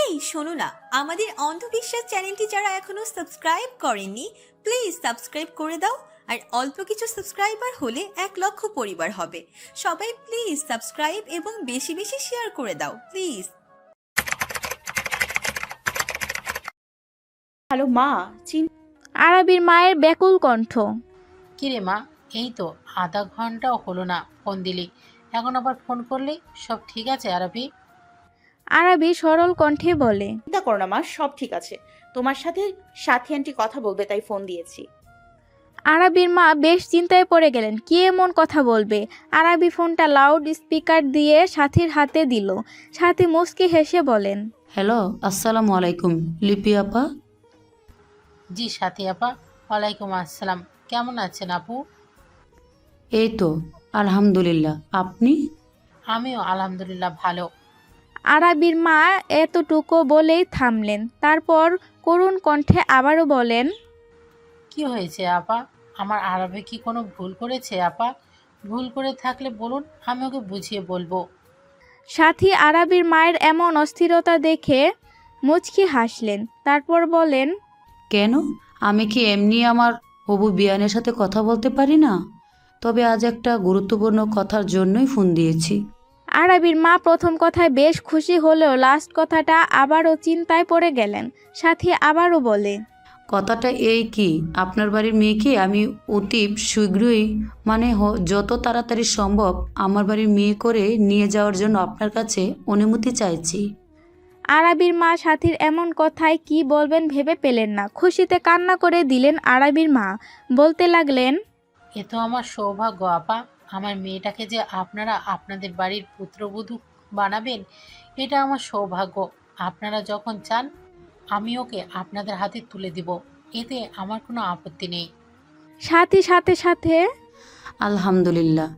এই শোনো না, আমাদের অন্ধবিশ্বাস চ্যানেলটি যারা এখনো সাবস্ক্রাইব করেননি, প্লিজ সাবস্ক্রাইব করে দাও। আর অল্প কিছু সাবস্ক্রাইবার হলে 1 লক্ষ পরিবার হবে। সবাই প্লিজ সাবস্ক্রাইব এবং বেশি বেশি শেয়ার করে দাও প্লিজ। হ্যালো মা। আরাবির মায়ের ব্যাকুল কণ্ঠ। কিরে মা, এই তো আধা ঘন্টাও হলো না ফোন দিলি, এখন আবার ফোন করলি? সব ঠিক আছে আরবি? আরাবি সরল কণ্ঠে বলে। চিন্তা করো না মা, সব ঠিক আছে। তোমার সাথে সাথী আন্টি কথা বলবে তাই ফোন দিয়েছি। আরাবির মা বেশ চিন্তায় পড়ে গেলেন, কি এমন কথা বলবে। আরাবি ফোনটা লাউড স্পিকার দিয়ে সাথীর হাতে দিল। সাথী মুচকি হেসে বলেন, হ্যালো, আসসালামু আলাইকুম লিপি আপা। জি সাথী আপা, ওয়ালাইকুম আসসালাম। কেমন আছেন আপু? এই তো আলহামদুলিল্লাহ, আপনি? আমিও আলহামদুলিল্লাহ ভালো। আরাবির মা এতটুকু বলেই থামলেন, তারপর করুণ কণ্ঠে আবারও বলেন, কি হয়েছে আপা? আমার আরবে কি কোনো ভুল করেছে আপা? ভুল করে থাকলে বলুন, আমি ওকে বুঝিয়ে বলবো। সাথী আরাবির মায়ের এমন অস্থিরতা দেখে মুচকি হাসলেন, তারপর বলেন, কেন, আমি কি এমনি আমার হবু বিয়ানের সাথে কথা বলতে পারি না? তবে আজ একটা গুরুত্বপূর্ণ কথার জন্যই ফোন দিয়েছি। আরাবির মা প্রথম কথায় বেশ খুশি হলেও লাস্ট কথাটা আবারও চিন্তায় পড়ে গেলেন। সাথী আবারও বলে, কথাটা এই কি, আপনার বাড়ির মেয়েকে আমি অতি শীঘ্রই যত তাড়াতাড়ি সম্ভব আমার বাড়ির মেয়ে করে নিয়ে যাওয়ার জন্য আপনার কাছে অনুমতি চাইছি। আরাবির মা সাথীর এমন কথায় কি বলবেন ভেবে পেলেন না। খুশিতে কান্না করে দিলেন আরাবির মা। বলতে লাগলেন, এ তো আমার সৌভাগ্য আপা। আমার মেয়েটাকে যে আপনারা আপনাদের বাড়ির পুত্রবধূ বানাবেন, এটা আমার সৌভাগ্য। আপনারা যখন চান আমি ওকে আপনাদের হাতে তুলে দিব, এতে আমার কোনো আপত্তি নেই। সাথী সাথে সাথে আলহামদুলিল্লাহ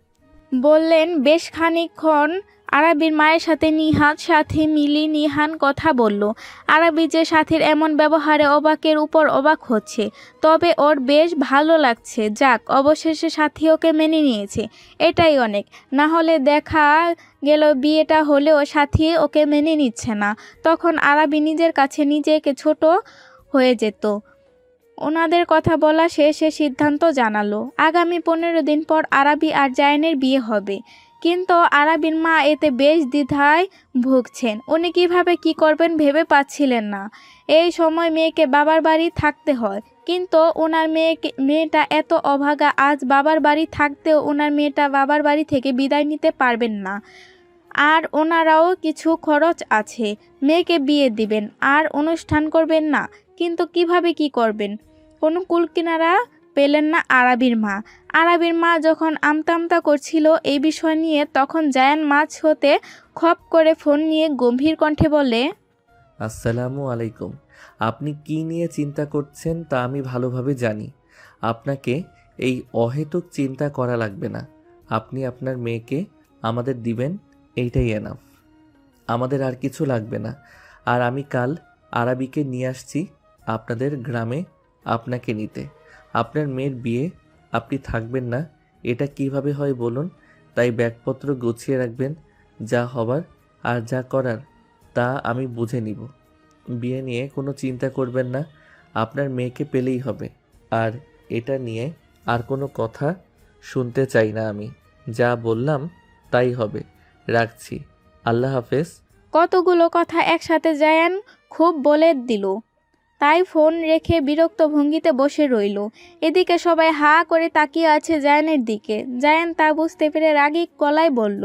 বললেন। বেশ খানিকক্ষণ আরাবির মায়ের সাথে নিহাত সাথে মিলি নিহান কথা বলল। আরাবি যে সাথীর এমন ব্যবহারে অবাকের উপর অবাক হচ্ছে, তবে ওর বেশ ভালো লাগছে। যাক, অবশেষে সাথী ওকে মেনে নিয়েছে, এটাই অনেক। না হলে দেখা গেল বিয়েটা হলেও সাথী ওকে মেনে নিচ্ছে না, তখন আরাবি নিজের কাছে নিজেকে ছোট হয়ে যেত। ওনাদের কথা বলা শেষে সিদ্ধান্ত জানালো, আগামী 15 দিন পর আরাবি আর জায়নের বিয়ে হবে। কিন্তু আরাবির মা এতে বেশ দ্বিধায় ভুগছেন। উনি কিভাবে কি করবেন ভেবে পাচ্ছিলেন না। এই সময় মেয়েকে বাবার বাড়ি থাকতে হয়, কিন্তু ওনার মেয়েটা এত অভাগা, আজ বাবার বাড়ি থাকতেও ওনার মেয়েটা বাবার বাড়ি থেকে বিদায় নিতে পারবেন না। আর ওনারাও কিছু খরচ আছে, মেয়েকে বিয়ে দিবেন আর অনুষ্ঠান করবেন না, কিন্তু কিভাবে কি করবেন কোনো কুলকিনারা পেলেন না আরাবির মা। আরাবির মা যখন আমতা করছিল এই বিষয় নিয়ে, তখন জায়ান মাছ হতে খপ করে ফোন নিয়ে গম্ভীর কণ্ঠে বলে, আসসালামু আলাইকুম। আপনি কি নিয়ে চিন্তা করছেন তা আমি ভালোভাবে জানি। আপনাকে এই অহেতুক চিন্তা করা লাগবে না। আপনি আপনার মেয়েকে আমাদের দিবেন, এইটাই এনাফ। আমাদের আর কিছু লাগবে না। আর আমি কাল আরাবিকে নিয়ে আসছি আপনাদের গ্রামে আপনাকে নিতে। আপনার মেয়ের বিয়ে, আপনি থাকবেন না এটা কিভাবে হয় বলুন? তাই ব্যাগপত্র গুছিয়ে রাখবেন। যা হবার আর যা করার তা আমি বুঝে নিব। বিয়ে নিয়ে কোনো চিন্তা করবেন না, আপনার মেয়েকে পেলেই হবে। আর এটা নিয়ে আর কোনো কথা শুনতে চাই না আমি। যা বললাম তাই হবে। রাখছি, আল্লাহ হাফেজ। কতগুলো কথা একসাথে জায়ান খুব বলে দিল, তাই ফোন রেখে বিরক্ত ভঙ্গিতে বসে রইল। এদিকে সবাই হা করে তাকিয়ে আছে জায়ানের দিকে। জায়ান তা বুঝতে পেরে রাগী গলায় বলল,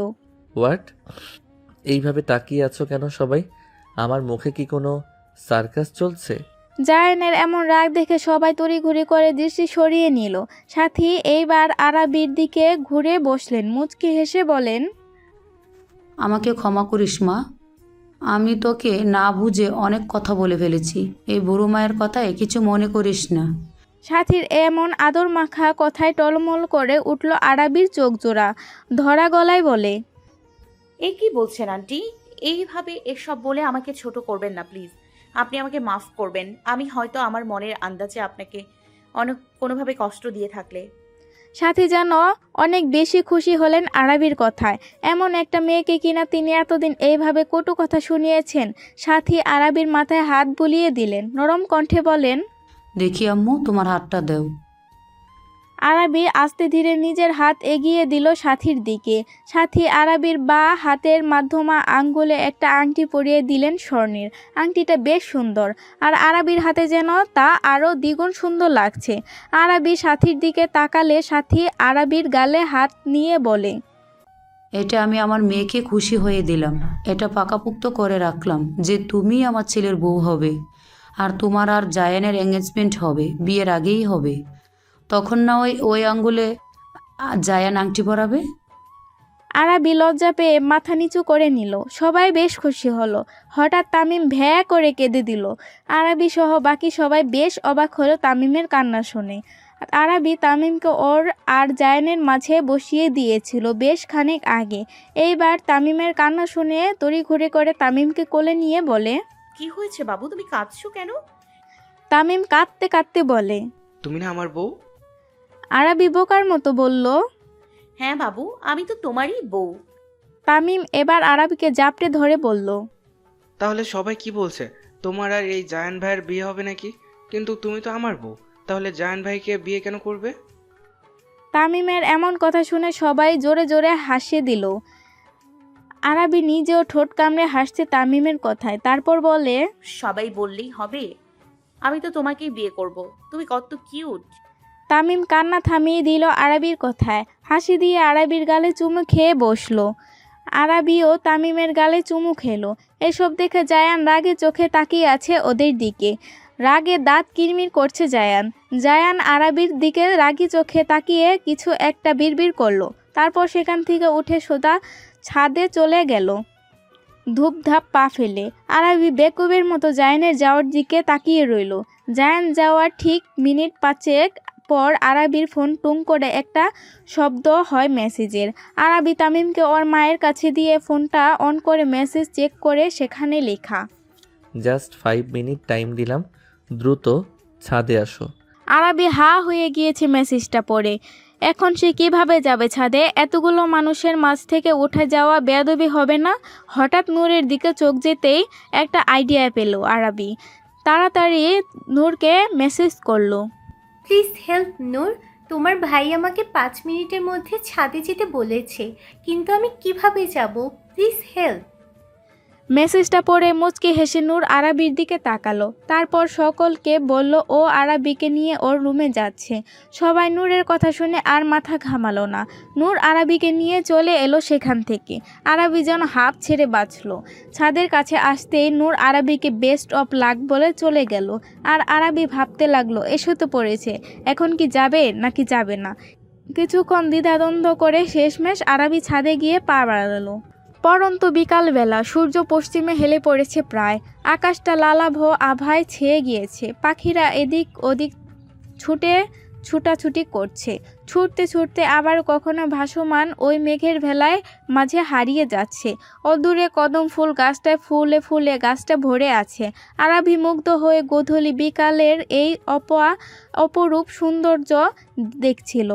হোয়াট? এইভাবে তাকিয়ে আছো কেন সবাই? আমার মুখে কি কোনো সার্কাস চলছে? জায়ানের এমন রাগ দেখে সবাই তড়িঘড়ি করে দৃষ্টি সরিয়ে নিল। সাথী এইবার আরাবির দিকে ঘুরে বসলেন, মুচকি হেসে বলেন, আমাকে ক্ষমা করিস মা, আমি তোকে না বুঝে অনেক কথা বলে ফেলেছি। এই বুড়ো মায়ের কথায় কিছু মনে করিস না। সাথীর এমন আদর মাখা কথায় টলমল করে উঠল আরাবির চোখ জোড়া। ধরা গলায় বলে, এ কি বলছেন আন্টি? এইভাবে এসব বলে আমাকে ছোট করবেন না প্লিজ। আপনি আমাকে মাফ করবেন। আমি হয়তো আমার মনের আন্দাজে আপনাকে অনেক কোনোভাবে কষ্ট দিয়ে থাকলে। সাথী যেন অনেক বেশি খুশি হলেন আরাবির কথায়। এমন একটা মেয়েকে কিনা তিনি এতদিন এইভাবে কটু কথা শুনিয়েছেন। সাথী আরাবির মাথায় হাত বুলিয়ে দিলেন, নরম কণ্ঠে বলেন, দেখি আম্মু, তোমার হাতটা দাও। আরাবি আস্তে ধীরে নিজের হাত এগিয়ে দিল সাথীর দিকে। সাথী আরাবির বাঁ হাতের মাধ্যমা আঙ্গুলে একটা আংটি পরিয়ে দিলেন স্বর্ণের। আংটিটা বেশ সুন্দর, আর আরাবির হাতে যেন তা আরও দ্বিগুণ সুন্দর লাগছে। আরাবি সাথীর দিকে তাকালে সাথী আরাবির গালে হাত নিয়ে বলে, এটা আমি আমার মেয়েকে খুশি হয়ে দিলাম। এটা পাকাপোক্ত করে রাখলাম যে তুমিই আমার ছেলের বউ হবে, আর তোমার আর জায়ানের এঙ্গেজমেন্ট হবে, বিয়ের আগেই হবে। তখন না ওই আঙ্গুলে জায়ান আংটি পরাবে। আরাবি লজ্জা পেয়ে মাথা নিচু করে নিল। সবাই বেশ খুশি হলো। হঠাৎ তামিম ভ্যা করে কেঁদে দিল। আরাবি সহ বাকি সবাই বেশ অবাক হলো তামিমের কান্না শুনে। আরাবি তামিমকে ওর আর জায়ানের মাঝে বসিয়ে দিয়েছিল বেশ খানিক আগে। এইবার তামিমের কান্না শুনে তড়িঘড়ি করে তামিমকে কোলে নিয়ে বলে, কি হয়েছে বাবু, তুমি কাঁদছো কেন? তামিম কাঁদতে কাঁদতে বলে, তুমি না আমার বউ? আরাবি বোকার মতো বলল, হ্যাঁ বাবু, আমি তো তোমারই বউ। তামিম এবার আরাবিকে জাপটে ধরে বলল, তাহলে সবাই কি বলছে, তোমার আর এই জায়ান ভাইয়ের বিয়ে হবে নাকি? কিন্তু তুমি তো আমার বউ, তাহলে জায়ান ভাইকে বিয়ে কেন করবে? তামিমের এমন কথা শুনে সবাই জোরে জোরে হাসিয়ে দিল। আরাবি নিজেও ঠোঁট কামড়ে হাসছে তামিমের কথায়। তারপর বলে, সবাই বললেই হবে? আমি তো তোমাকেই বিয়ে করব। তুমি কত কিউট। তামিম কান্না থামিয়ে দিল আরাবির কথায়। হাসি দিয়ে আরাবির গালে চুমু খেয়ে বসলো। আরাবিও তামিমের গালে চুমু খেলো। এসব দেখে জায়ান রাগে চোখে তাকিয়ে আছে ওদের দিকে। রাগে দাঁত কিরমির করছে জায়ান। জায়ান আরাবির দিকে রাগি চোখে তাকিয়ে কিছু একটা বিড়বিড় করলো। তারপর সেখান থেকে উঠে সোজা ছাদে চলে গেল ধূপধাপ পা ফেলে। আরাবি বেকুবের মতো জায়ানের যাওয়ার দিকে তাকিয়ে রইল। জায়ান যাওয়ার ঠিক মিনিট পাঁচেক পর আরাবির ফোন টুং করে একটা শব্দ হয় মেসেজের। আরাবি তামিমকে ওর মায়ের কাছে দিয়ে ফোনটা অন করে মেসেজ চেক করে সেখানে লেখা, জাস্ট 5 মিনিট টাইম দিলাম, দ্রুত ছাদে আসো। আরাবি হা হয়ে গিয়েছে মেসেজটা পড়ে। এখন সে কিভাবে যাবে ছাদে? এতগুলো মানুষের মাঝ থেকে উঠে যাওয়া বেয়াদবি হবে না? হঠাৎ নূরের দিকে চোখ যেতেই একটা আইডিয়া পেল আরাবি। তাড়াতাড়ি নূরকে মেসেজ করলো, প্লিজ হেল্প নূর, তোমার ভাই আমাকে 5 মিনিটের মধ্যে ছাদে যেতে বলেছে, কিন্তু আমি কিভাবে যাব? Please help. মেসেজটা পড়ে মুচকি হেসে নূর আরাবির দিকে তাকালো। তারপর সকলকে বলল ও আরাবিকে নিয়ে ওর রুমে যাচ্ছে। সবাই নূরের কথা শুনে আর মাথা ঘামালো না। নূর আরাবিকে নিয়ে চলে এলো সেখান থেকে। আরাবি যেন হাঁপ ছেড়ে বাঁচল। ছাদের কাছে আসতেই নূর আরাবিকে বেস্ট অফ লাক বলে চলে গেল। আর আরাবি ভাবতে লাগলো, এসে তো পড়েছে, এখন কি যাবে নাকি যাবে না। কিছুক্ষণ দ্বিধাদ্বন্দ্ব করে শেষমেশ আরাবি ছাদে গিয়ে পা বাড়ালো। পরন্ত বিকালবেলা, সূর্য পশ্চিমে হেলে পড়েছে প্রায়। আকাশটা লালাভ আভায় ছেয়ে গিয়েছে। পাখিরা এদিক ওদিক ছুটাছুটি করছে। ছুটতে ছুটতে আবার কখনো ভাসমান ওই মেঘের ভেলায় মাঝে হারিয়ে যাচ্ছে। অদূরে কদম ফুল গাছটায় ফুলে ফুলে গাছটা ভরে আছে। আরাবি মুগ্ধ হয়ে গোধূলি বিকালের এই অপরূপ সৌন্দর্য দেখছিল।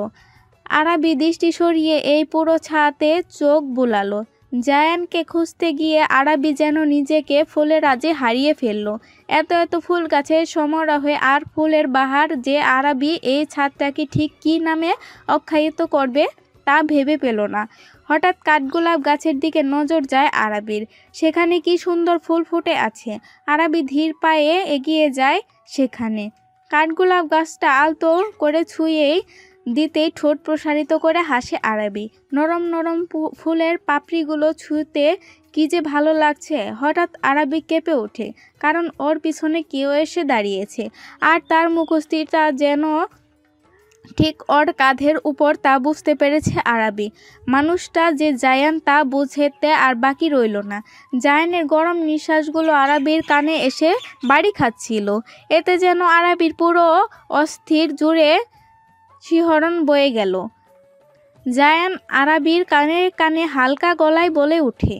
আরাবি দৃষ্টি সরিয়ে এই পুরো ছাতে চোখ বুলালো। জায়ানকে খুঁজতে গিয়ে আরাবি যেন নিজেকে ফুলের রাজে হারিয়ে ফেলল। এত এত ফুল গাছের সমারোহে আর ফুলের বাহার যে আরাবি এই ছাদটাকে ঠিক কী নামে আখ্যায়িত করবে তা ভেবে পেল না। হঠাৎ কাঠগোলাপ গাছের দিকে নজর যায় আরাবির। সেখানে কি সুন্দর ফুল ফুটে আছে। আরাবি ধীর পায়ে এগিয়ে যায় সেখানে। কাঠগোলাপ গাছটা আলতো করে ছুঁয়েই দিতেই ঠোঁট প্রসারিত করে হাসে আরাবি। নরম নরম ফুলের পাপড়িগুলো ছুঁতে কি যে ভালো লাগছে। হঠাৎ আরাবি কেঁপে ওঠে, কারণ ওর পিছনে কেউ এসে দাঁড়িয়েছে, আর তার মুখস্থিরতা যেন ঠিক ওর কাঁধের উপর, তা বুঝতে পেরেছে আরাবি। মানুষটা যে জায়ান তা বুঝতে আর বাকি রইল না। জায়ানের গরম নিঃশ্বাসগুলো আরাবির কানে এসে বাড়ি খাচ্ছিল। এতে যেন আরাবির পুরো অস্থির জুড়ে শিহরণ বয়ে গেল। জায়ান আরাবির কানে কানে হালকা গলায় বলে ওঠে,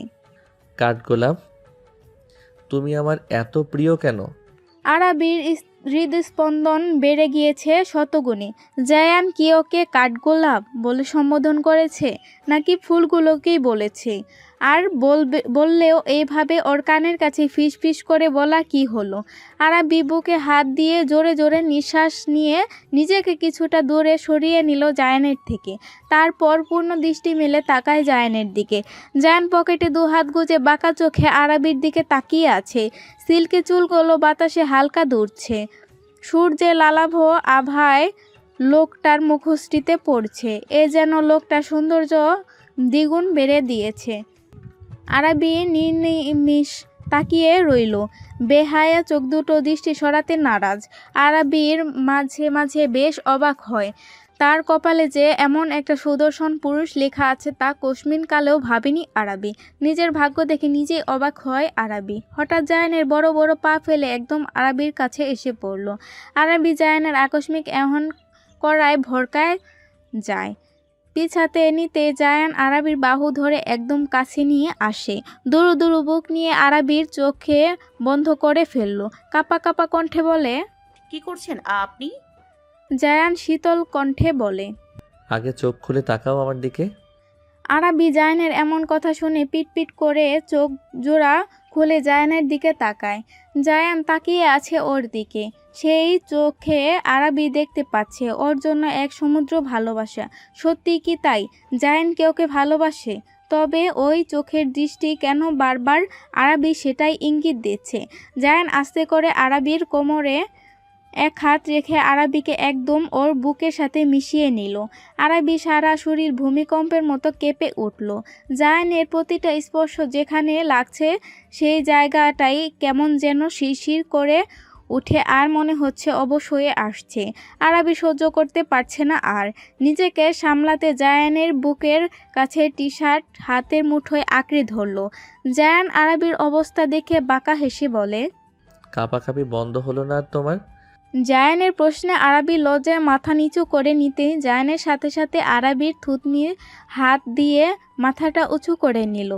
কাঠগোলাপ, তুমি আমার এত প্রিয় কেন? আরাবির হৃদস্পন্দন বেড়ে গিয়েছে শতগুণে। জায়ান কি ওকে কাঠগোলাপ বলে সম্বোধন করেছে, নাকি ফুলগুলোকেই বলেছে? আর বললেও এইভাবে ওর কানের কাছে ফিস ফিস করে বলা কি হলো? আরাবি বুকে হাত দিয়ে জোরে জোরে নিঃশ্বাস নিয়ে নিজেকে কিছুটা দূরে সরিয়ে নিল জায়ানের থেকে। তারপর পূর্ণ দৃষ্টি মেলে তাকায় জায়ানের দিকে। জায়ান পকেটে 2 হাত গুজে বাঁকা চোখে আরাবির দিকে তাকিয়ে আছে। সিল্কি চুলগুলো বাতাসে হালকা দুলছে। সূর্যের লালাভ আভায় লোকটার মুখশ্রীতে পড়ছে। এ যেন লোকটার সৌন্দর্য দ্বিগুণ বেড়ে দিয়েছে। আরাবি নির্নিমিষ তাকিয়ে রইল, বেহায়া চোখ দুটো দৃষ্টি সরাতে নারাজ। আরাবির মাঝে মাঝে বেশ অবাক হয়। তার কপালে যে এমন একটা সুদর্শন পুরুষ লেখা আছে তা কোশমিন কালেও ভাবেনি আরাবি। নিজের ভাগ্য দেখে নিজেই অবাক হয় আরাবি। হঠাৎ জায়ানের বড় বড় পা ফেলে একদম আরাবির কাছে এসে পড়ল। আরাবি জায়ানের আকস্মিক এমন করায় ভরকায় যায়। পিছাতে নিতে জায়ান আরাবির বাহু ধরে একদম কাছে নিয়ে আসে। দুরু দুরু বুক নিয়ে আরাবির চোখে বন্ধ করে ফেলল। কাপা কাপা কণ্ঠে বলে, কি করছেন আপনি? জায়ান শীতল কণ্ঠে বলে। আগে চোখ খুলে তাকাও আমার দিকে। আরাবি জায়ানের এমন কথা শুনে পিটপিট করে চোখ জোড়া খুলে জায়ানের দিকে তাকায়। জায়ান তাকিয়ে আছে ওর দিকে। সেই চোখে আরাবি দেখতে পাচ্ছে ওর জন্য এক সমুদ্র ভালোবাসা। সত্যি কি তাই? জায়ান কি ওকে ভালোবাসে? তবে ওই চোখের দৃষ্টি কেন বারবার আরাবি সেটাই ইঙ্গিত দিচ্ছে। জায়ান আস্তে করে আরাবির কোমরে এক হাত রেখে আরাবিকে একদম ওর বুকের সাথে মিশিয়ে নিল। আরাবি সারা শরীর ভূমিকম্পের মতো কেঁপে উঠল। জায়ানের প্রতিটা স্পর্শ যেখানে লাগছে সেই জায়গাটাই কেমন যেন শিরশির করে উঠে আর মনে হচ্ছে অবশ হয়ে আসছে। আরাবি সহ্য করতে পারছে না আর। নিজেকে সামলাতে জায়ানের বুকের কাছে টি শার্ট হাতের মুঠোয় আঁকড়ে ধরল। জায়ান আরাবির অবস্থা দেখে বাঁকা হেসে বলে, কাঁপাকাঁপি বন্ধ হলো না আর তোমার? জায়ানের প্রশ্নে আরাবি লজ্জায় মাথা নিচু করে নিতে জায়ানের সাথে সাথে আরাবির থুতনির হাত দিয়ে মাথাটা উঁচু করে নিল।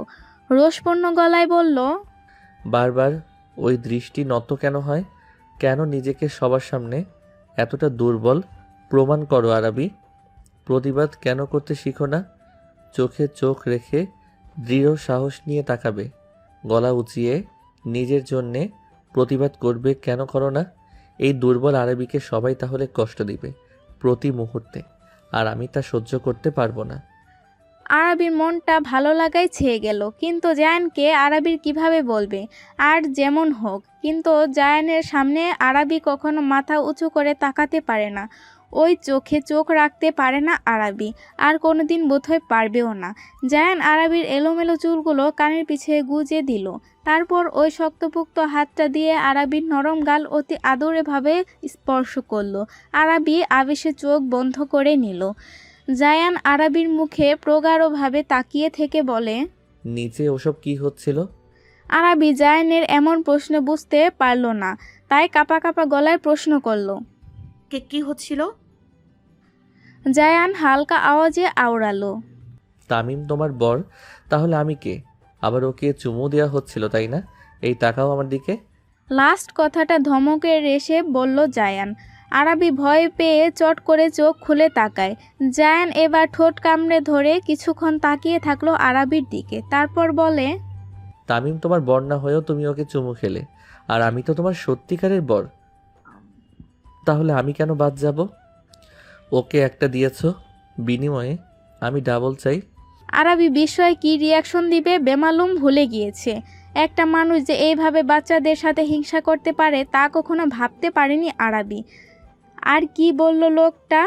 রোষপূর্ণ গলায় বলল, বারবার ওই দৃষ্টি নত কেন হয়? কেন নিজেকে সবার সামনে এতটা দুর্বল প্রমাণ করো আরাবি? প্রতিবাদ কেন করতে শিখো না? চোখে চোখ রেখে দৃঢ় সাহস নিয়ে তাকাবে, গলা উঁচিয়ে নিজের জন্যে প্রতিবাদ করবে, কেন করো না? এই দুর্বল আরাবিকে সবাই তাহলে কষ্ট দিবে প্রতি মুহূর্তে, আর আমি তা সহ্য করতে পারবো না। আরাবির মনটা ভালো লাগায় ছেয়ে গেল। কিন্তু জায়ানকে আরাবির কিভাবে বলবে? আর যেমন হোক, কিন্তু জায়ানের সামনে আরাবি কখনো মাথা উঁচু করে তাকাতে পারে না। ওই চোখে চোখ রাখতে পারে না আরাবি, আর কোনোদিন বোধহয় পারবেও না। জায়ান আরাবির এলোমেলো চুলগুলো কানের পিছে গুজে দিল। তারপর ওই শক্তপোক্ত হাতটা দিয়ে আরাবির নরম গাল অতি আদরেভাবে স্পর্শ করলো। আরাবি আবেশে চোখ বন্ধ করে নিল। জায়ান আরাবির মুখে প্রগাঢ়ভাবে তাকিয়ে থেকে বলে, নিচে ওসব কি হচ্ছিল? আরাবি জায়ানের এমন প্রশ্ন বুঝতে পারল না, তাই কাপা কাপা গলায় প্রশ্ন করল। কি হচ্ছিল? জায়ান হালকা আওয়াজে আওড়ালো, তামিম তোমার বর, তাহলে আমি কে? আবার ওকে চুমু দেওয়া হচ্ছিল তাই না? এই তাকাও আমার দিকে। লাস্ট কথাটা ধমকের রেশে বলল জায়ান। আরাবি ভয় পেয়ে চট করে চোখ খুলে তাকায়। জায়ান এবার ঠোঁট কামড়ে ধরে কিছুক্ষণ তাকিয়ে থাকলো আরাবির দিকে। তারপর বলে, তামিম তোমার বর না হয়েও তুমি ওকে চুমু খেলে, আর আমি তো তোমার সত্যিকারের বর। তাহলে আমি কেন বাদ যাব? ওকে একটা দিয়েছো, বিনিময়ে আমি ডাবল চাই। আরাবি বিস্ময়ে কি রিয়াকশন দিবে বেমালুম ভুলে গিয়েছে। একটা মানুষ যে এইভাবে বাচ্চাদের সাথে হিংসা করতে পারে তা কখনো ভাবতে পারেনি আরাবি। আর কি বলল লোকটা?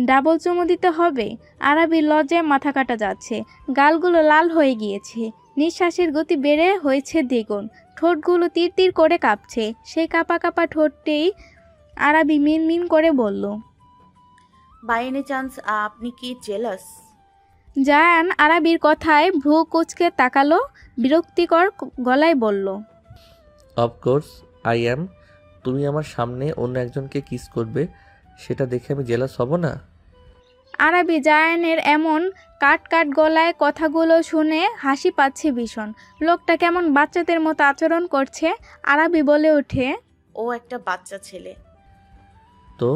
ডাবল চুমু দিতে হবে? আরাবির লজ্জায় মাথা কাটা যাচ্ছে, গালগুলো লাল হয়ে গিয়েছে, নিঃশ্বাসের গতি বেড়ে হয়েছে দ্বিগুণ, ঠোঁটগুলো তীর তীর করে কাঁপছে। সেই কাঁপা কাঁপা ঠোঁটটেই আরাবি মিনমিন করে বলল, বাই এনি চান্স আপনি কি জেলাস? জায়ান আরাবির কথায় ভ্রু কুঁচকে তাকালো, বিরক্তিকর গলায় বলল, অফকোর্স আই অ্যাম। তুমি আমার সামনে অন্য একজনকে কিস করবে, সেটা দেখে আমি জেলাস হব না? আরাবি জায়ানের এমন কাট কাট গলায় কথাগুলো শুনে হাসি পাচ্ছে ভীষণ। লোকটা কেমন বাচ্চাদের মতো আচরণ করছে। আরাবি বলে ওঠে, ও একটা বাচ্চা ছেলে। তো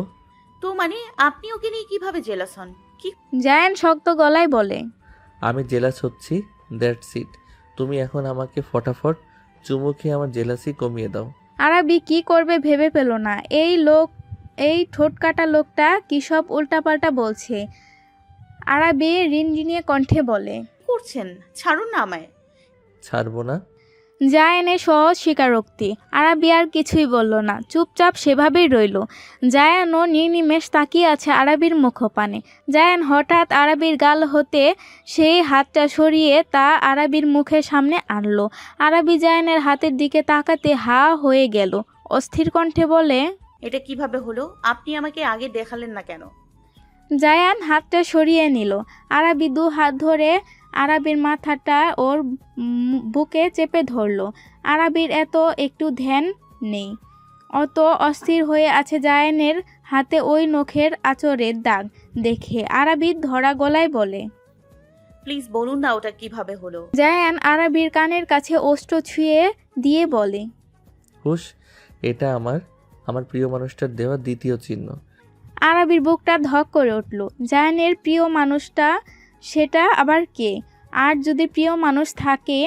তো মানে আপনি ওকে নিয়ে কিভাবে জেলাস হন? কি? জায়ান শক্ত গলায় বলে। আমি জেলাস হচ্ছি, দ্যাটস ইট। তুমি এখন আমাকে ফটাফট চুমু খেয়ে আমার জেলাসি কমিয়ে দাও। আরাবি কি করবে ভেবে পেল না। এই ঠোঁট কাটা লোকটা কি সব উল্টাপাল্টা বলছে। আরাবি রিনরিনিয়ে কণ্ঠে বলে। কি করছেন? ছাড়ুন না আমায়। ছাড়বো না। জায়ানের সহজ স্বীকারোক্তি। আরাবি আর কিছুই বলল না, চুপচাপ সেভাবেই রইল। জায়ানও নির্নিমেষ তাকিয়ে আছে আরাবির মুখপানে। জায়ান হঠাৎ আরাবির গাল হতে সেই হাতটা সরিয়ে তা আরাবির মুখের সামনে আনলো। আরাবি জায়ানের হাতের দিকে তাকাতে হা হয়ে গেল। অস্থির কণ্ঠে বলে, এটা কিভাবে হলো? আপনি আমাকে আগে দেখালেন না কেন? জায়ান হাতটা সরিয়ে নিল। আরাবি দু হাত ধরে আরাবির মাথাটা ওর বুকে চেপে ধরলো। আরাবির এত একটু ধ্যান নেই, অত অস্থির হয়ে আছে জায়ানের হাতে ওই নখের আঁচড়ের দাগ দেখে। আরাবি ধরা গলায় বলে, প্লিজ বলুন না ওটা কিভাবে হলো। জায়ান আরাবির কানের কাছে ওষ্ঠ ছুঁয়ে দিয়ে বলে, হুশ, এটা আমার প্রিয় মানুষটার দেওয়া দ্বিতীয় চিহ্ন। আরাবির বুকটা ধক করে উঠল। জায়ানের প্রিয় মানুষটা সেটা আবার কে? আর যদি প্রিয় মানুষ থাকে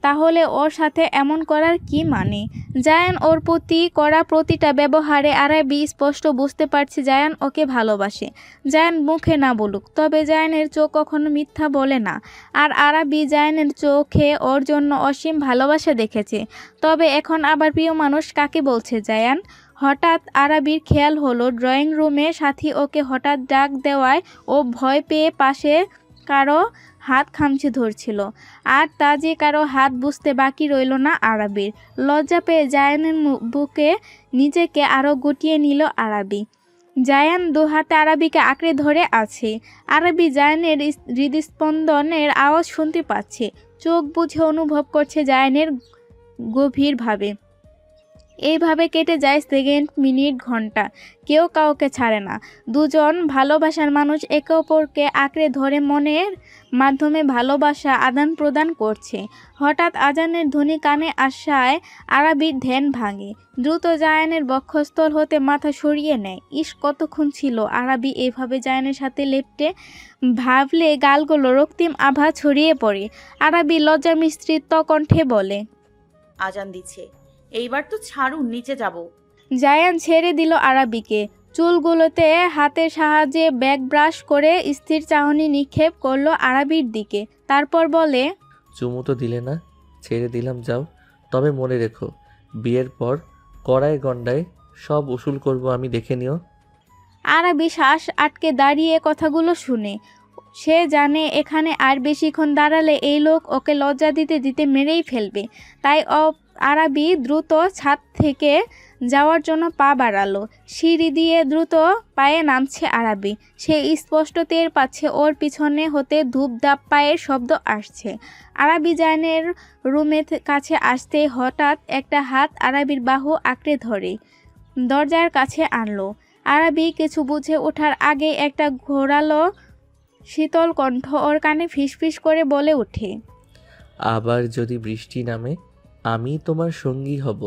তাহলে ওর সাথে এমন করার কি মানে? জায়ান ওর প্রতি করা প্রতিটা ব্যবহারে আরাবি স্পষ্ট বুঝতে পারছে জায়ান ওকে ভালোবাসে। জায়ান মুখে না বলুক, তবে জায়ানের চোখ কখনো মিথ্যা বলে না। আর আরাবি জায়ানের চোখে ওর জন্য অসীম ভালোবাসা দেখেছে। তবে এখন আবার প্রিয় মানুষ কাকে বলছে জায়ান? হঠাৎ আরাবির খেয়াল হলো ড্রয়িং রুমে সাথী ওকে হঠাৎ ডাক দেওয়ায় ও ভয় পেয়ে পাশে কারো হাত খামচে ধরছিল। আর তা যে কারো হাত বুঝতে বাকি রইল না আরাবির। লজ্জা পেয়ে জায়ানের বুকে নিজেকে আরও গুটিয়ে নিল আরাবি। জায়ান দু হাতে আরাবিকে আঁকড়ে ধরে আছে। আরাবি জায়ানের হৃদস্পন্দনের আওয়াজ শুনতে পাচ্ছে, চোখ বুঝে অনুভব করছে জায়ানের গভীরভাবে। এইভাবে কেটে যায় সেকেন্ড, মিনিট, ঘন্টা। কেউ কাউকে ছাড়ে না। দুজন ভালোবাসার মানুষ একে অপরকে আঁকড়ে ধরে মনের মাধ্যমে ভালোবাসা আদান প্রদান করছে। হঠাৎ আজানের ধ্বনি কানে আসায় আরাবির ধ্যান ভাঙে। দ্রুত জায়ানের বক্ষস্থল হতে মাথা সরিয়ে নেয়। ইস, কতক্ষণ ছিল আরাবি এভাবে জায়ানের সাথে লেপ্টে। ভাবলে গালগুলো রক্তিম আভা ছড়িয়ে পড়ে। আরাবি লজ্জা মিশ্রিত কণ্ঠে বলে, আজান দিচ্ছে, এইবার তো ছাড়ুন, নিচে যাব। জায়ান ছেড়ে দিল আরাবিকে। চুলগুলোতে হাতের সাহায্যে ব্যাক ব্রাশ করে স্থির চাহনি নিক্ষেপ করলো আরাবির দিকে। তারপর বলে, চুমু তো দিলে না, ছেড়ে দিলাম, যাও। তবে মনে রেখো, বিয়ের পর কড়ায় গন্ডায় সব উসুল করব আমি, দেখে নিও। আরাবি শ্বাস আটকে দাঁড়িয়ে কথাগুলো শুনে। সে জানে এখানে আর বেশিক্ষণ দাঁড়ালে এই লোক ওকে লজ্জা দিতে দিতে মেরেই ফেলবে। তাই আরাবি দ্রুত ছাদ থেকে যাওয়ার জন্য পা বাড়ালো। সিঁড়ি দিয়ে দ্রুত পায়ে নামছে আরাবি। সে স্পষ্ট টের পাচ্ছে ওর পিছনে হতে ধূপধাপ পায়ের শব্দ আসছে। আরাবি জায়ানের রুমের কাছে আসতেই হঠাৎ একটা হাত আরাবির বাহু আঁকড়ে ধরে দরজার কাছে আনলো। আরাবি কিছু বুঝে ওঠার আগে একটা ঘোরালো শীতল কণ্ঠ ওর কানে ফিসফিস করে বলে ওঠে, আবার যদি বৃষ্টি নামে আমি তোমার সঙ্গী হব।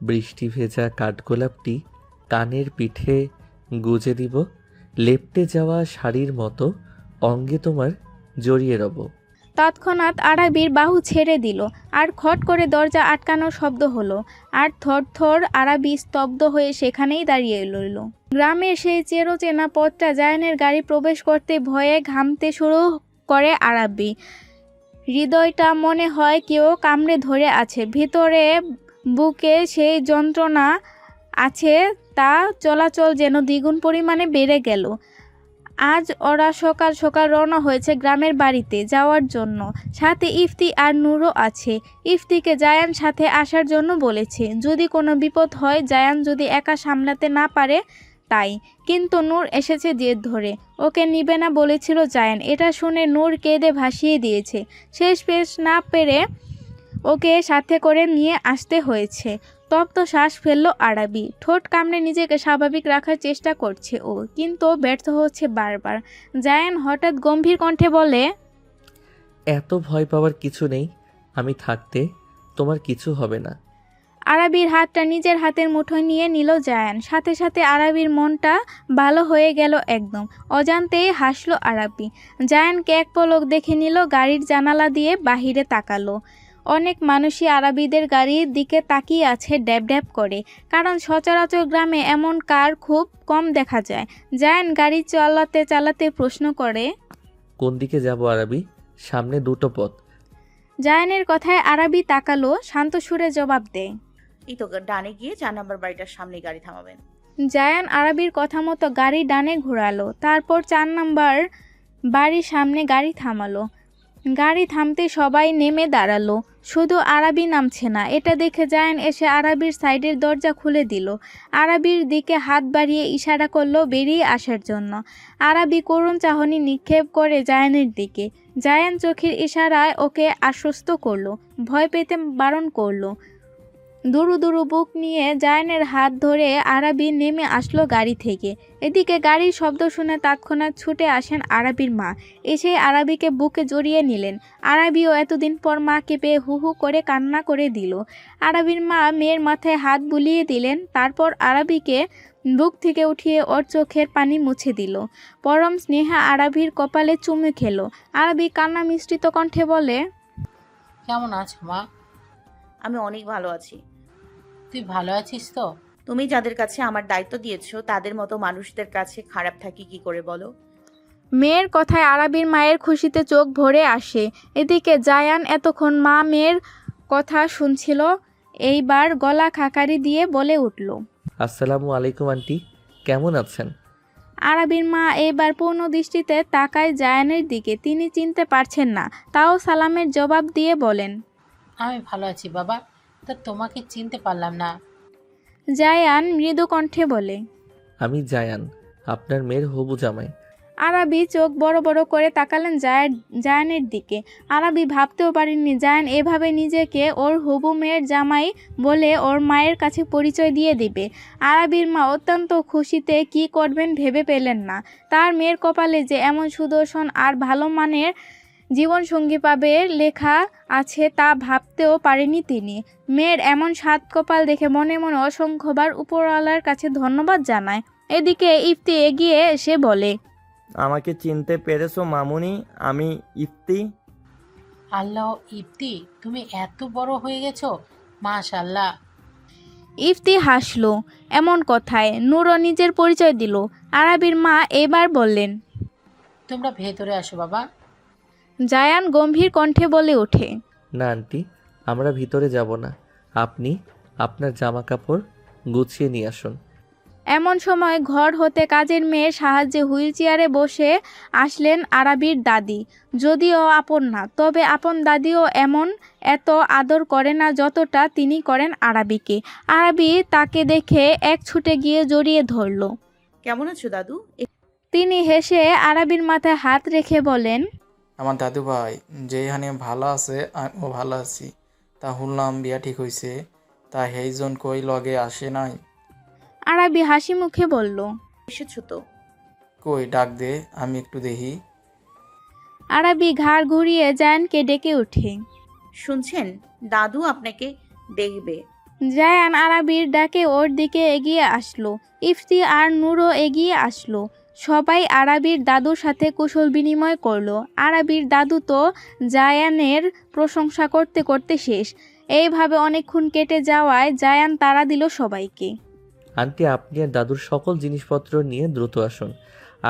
বৃষ্টি ভেজা কাঠগোলাপটি কানের পিঠে গুজে দিব, লেপ্টে যাওয়া শাড়ির মতো অঙ্গে তোমার জড়িয়ে রব। তৎক্ষণাৎ আরাবির বাহু ছেড়ে দিল আর খট করে দরজা আটকানোর শব্দ হলো। আর থরথর আরাবি স্তব্ধ হয়ে সেখানেই দাঁড়িয়ে রইল। গ্রামের সেই চেনা পথটা জায়ানের গাড়ি প্রবেশ করতে ভয়ে ঘামতে শুরু করে আরাবি। হৃদয়টা মনে হয় কেউ কামড়ে ধরে আছে। ভিতরে বুকে সেই যন্ত্রণা আছে, তা চলাচল যেন দ্বিগুণ পরিমাণে বেড়ে গেল। আজ ওরা সকাল সকাল রওনা হয়েছে গ্রামের বাড়িতে যাওয়ার জন্য। সাথে ইফতি আর নূরও আছে। ইফতিকে জায়ান সাথে আসার জন্য বলেছে, যদি কোনো বিপদ হয়, জায়ান যদি একা সামলাতে না পারে তাই। কিন্তু নূর এসেছে জেদ ধরে, ওকে নিবে না বলেছিল জায়ান। এটা শুনে নূর কেঁদে ভাসিয়ে দিয়েছে। শেষ পেশ না পেরে ওকে সাথে করে নিয়ে আসতে হয়েছে। তপ্ত শ্বাস ফেলল আরাবি। ঠোঁট কামড়ে নিজেকে স্বাভাবিক রাখার চেষ্টা করছে ও, কিন্তু ব্যর্থ হচ্ছে বারবার। জায়ান হঠাৎ গম্ভীর কণ্ঠে বলে, এত ভয় পাওয়ার কিছু নেই, আমি থাকতে তোমার কিছু হবে না। আরাবির হাতটা নিজের হাতের মুঠোয় নিয়ে নিল জায়ান। সাথে সাথে আরাবির মনটা ভালো হয়ে গেল একদম। অজান্তেই হাসলো আরাবি। জায়ানকে এক পলক দেখে নিল, গাড়ির জানালা দিয়ে বাহিরে তাকালো। অনেক মানুষই আরাবিদের গাড়ির দিকে তাকিয়ে আছে ড্যাব ড্যাব করে, কারণ সচরাচর গ্রামে এমন কার খুব কম দেখা যায়। জায়ান গাড়ি চালাতে চালাতে প্রশ্ন করে, কোন দিকে যাব আরবি? সামনে দুটো পথ। জায়ানের কথায় আরাবি তাকালো, শান্ত সুরে জবাব দেয়। এই তো ডানে গিয়ে 4 নম্বর বাড়িটার সামনে গাড়ি থামাবেন। জায়ান আরাবির কথা মতো গাড়ি ডানে ঘোরালো, তারপর 4 নম্বর বাড়ির সামনে গাড়ি থামালো। গাড়ি থামতে সবাই নেমে দাঁড়ালো, শুধু আরাবি নামছে না। এটা দেখে জায়ান এসে আরাবির সাইডের দরজা খুলে দিল। আরাবির দিকে হাত বাড়িয়ে ইশারা করলো বেরিয়ে আসার জন্য। আরাবি করুণ চাহনি নিক্ষেপ করে জায়ানের দিকে। জায়ান চোখের ইশারায় ওকে আশ্বস্ত করলো, ভয় পেতে বারণ করলো। দুরু দুরু বুক নিয়ে জায়ানের হাত ধরে আরাবি নেমে আসলো গাড়ি থেকে। এদিকে গাড়ির শব্দ শুনে তৎক্ষণাৎ ছুটে আসেন আরাবির মা। এসে আরাবিকে বুকে জড়িয়ে নিলেন। আরাবিও এতদিন পর মাকে পেয়ে হু হু করে কান্না করে দিল। আরাবির মা মেয়ের মাথায় হাত বুলিয়ে দিলেন, তারপর আরাবিকে বুক থেকে উঠিয়ে ওর চোখের পানি মুছে দিল। পরম স্নেহা আরাবির কপালে চুমু খেলো। আরাবি কান্না মিশ্রিত কণ্ঠে বলে, কেমন আছো মা? আমি অনেক ভালো আছি। তুই ভালো আছিস তো? তুমি যাদের কাছে আমার দায়িত্ব দিয়েছো তাদের মতো মানুষদের কাছে খারাপ থাকি কি করে বলো? মেয়ের কথায় আরাবির মায়ের খুশিতে চোখ ভরে আসে। এদিকে জায়ান এতক্ষণ মা মেয়ের কথা শুনছিল, এইবার গলা খাকারি দিয়ে বলে উঠল, আসসালামু আলাইকুম আন্টি, কেমন আছেন? আরাবির মা এবার পূর্ণ দৃষ্টিতে তাকায় জায়ানের দিকে। তিনি চিনতে পারছেন না, তাও সালামের জবাব দিয়ে বলেন, আমি ভালো আছি বাবা, তা তোমাকে চিনতে পারলাম না। জায়ান মৃদু কণ্ঠে বলে, আমি জায়ান, আপনার মেয়ের হবু জামাই। আরাবি চোখ বড় বড় করে তাকালেন জায়ানের দিকে। আরাবি ভাবতেও পারেননি জায়ান এভাবে নিজেকে ওর হবু মেয়ের জামাই বলে ওর মায়ের কাছে পরিচয় দিয়ে দিবে। আরাবির মা অত্যন্ত খুশিতে কি করবেন ভেবে পেলেন না। তার মেয়ের কপালে যে এমন সুদর্শন আর ভালো মানের জীবনসঙ্গী পাবে লেখা আছে তা ভাবতেও পারেনি তিনি। মেয়ের এমন সাত কপাল দেখে মনে মনে অসংখ্যবার উপরওয়ালার কাছে ধন্যবাদ জানায়। এদিকে ইফতি এগিয়ে এসে বলে, আমাকে চিনতে পেরেছো মামুনি? আমি ইফতি। আল্লাহ, ইফতি তুমি এত বড় হয়ে গেছো, মাশাআল্লাহ। ইফতি হাসলো এমন কথায়। নূরও নিজের পরিচয় দিল। আরাবির মা এবার বললেন, তোমরা ভেতরে আসো বাবা। জায়ান গম্ভীর কণ্ঠে বলে ওঠে, না আন্টি, আমরা ভিতরে যাব না, আপনি আপনার জামা কাপড় গুছিয়ে নিয়ে আসুন। এমন সময় ঘর হতে কাজের মেয়ের সাহায্যে হুইল চেয়ারে বসে আসলেন আরাবির দাদি। যদিও আপন না, তবে আপন দাদিও এত আদর করে না যতটা তিনি করেন আরাবিকে। আরাবি তাকে দেখে এক ছুটে গিয়ে জড়িয়ে ধরল। কেমন আছো দাদু? তিনি হেসে আরাবির মাথায় হাত রেখে বলেন, আমার দাদু ভাই যেখানে ভালো আছে ও ভালো আছি। তা শুনলাম বিয়া ঠিক হয়েছে, তা সেইজন কই লগে আসে নাই? আরাবি হাসি মুখে বলল, এসেছো তো? কই ডাক দে, আমি একটু দেখি। আরাবি ঘাড় ঘুরিয়ে জায়ানকে ডেকে ওঠে। শুনছেন, দাদু আপনাকে দেখবে। জায়ান আরাবির ডাকে ওর দিকে এগিয়ে আসলো। ইফতি আর নূরও এগিয়ে আসলো। সবাই আরাবির দাদুর সাথে কুশল বিনিময় করলো। আরাবির দাদু তো জায়ানের প্রশংসা করতে করতে শেষ। এইভাবে অনেকক্ষণ কেটে যাওয়ায় জায়ান তাড়া দিল সবাইকে। আন্টি, আপনি আর দাদুর সকল জিনিসপত্র নিয়ে দ্রুত আসুন,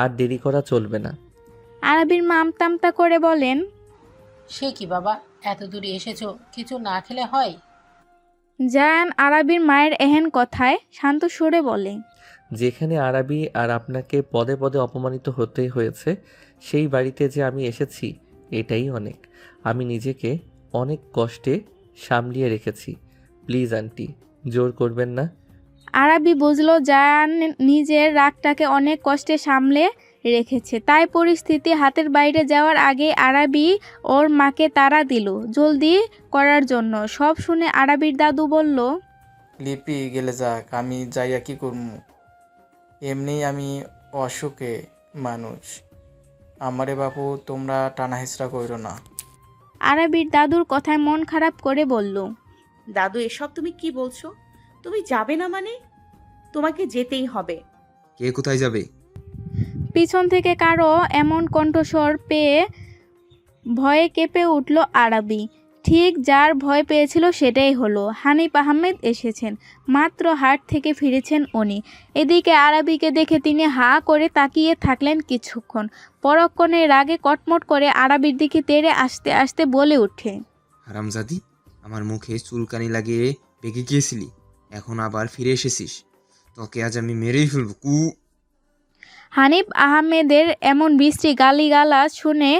আর দেরি করা চলবে না। আরাবির মা আমতা করে বলেন, সে কি বাবা, এত দূরে এসেছো, কিছু না খেলে হয়? জায়ান আরাবির মায়ের এহেন কথায় শান্ত সুরে বলে, যেখানে আরবি আর আপনাকে পদে পদে অপমানিত হতে হয়েছে, সেই বাড়িতে যে আমি এসেছি এটাই অনেক। আমি নিজেকে অনেক কষ্টে সামলিয়ে রেখেছি। প্লিজ আন্টি, জোর করবেন না। আরাবি বুঝলো জায়ান নিজের রাগটাকে অনেক কষ্টে সামলে রেখেছে, তাই পরিস্থিতি হাতের বাইরে যাওয়ার আগে আরাবি ওর মাকে তাড়া দিল জলদি করার জন্য। সব শুনে আরাবির দাদু বলল, লিপি গেলে যাক, আমি যাইয়া কি করবো? এমনি আমি অসুখে মানুষ। আমারে বাপু তোমরা টানা হেঁচড়া কইরো না। আরাবির দাদুর কথায় মন খারাপ করে বলল, দাদু এসব তুমি কি বলছো? তুমি যাবে না মানে? তোমাকে যেতেই হবে। কে কোথায় যাবে? পিছন থেকে কারো এমন কণ্ঠস্বর পেয়ে ভয়ে কেঁপে উঠল আরাবী। ঠিক যার ভয় পেয়েছিল সেটাই হলো, হানিফ আহমেদ এসেছেন। মাত্র হাট থেকে ফিরেছেন উনি। এদিকে আরাবীকে দেখে তিনি হাঁ করে তাকিয়ে থাকলেন কিছুক্ষণ। পরক্ষণে রাগে কটমট করে আরাবীর দিকে তেড়ে আসতে আসতে বলে ওঠে, হারামজাদি, আমার মুখে চুলকানি লাগিয়ে বেঁকে গিয়েছিলি, এখন আবার ফিরে এসেছিস। তোকে আজ আমি মেরেই ফেলবো কু। হানিফ আহমেদের এমন বিশ্রী গালিগালাজ শুনে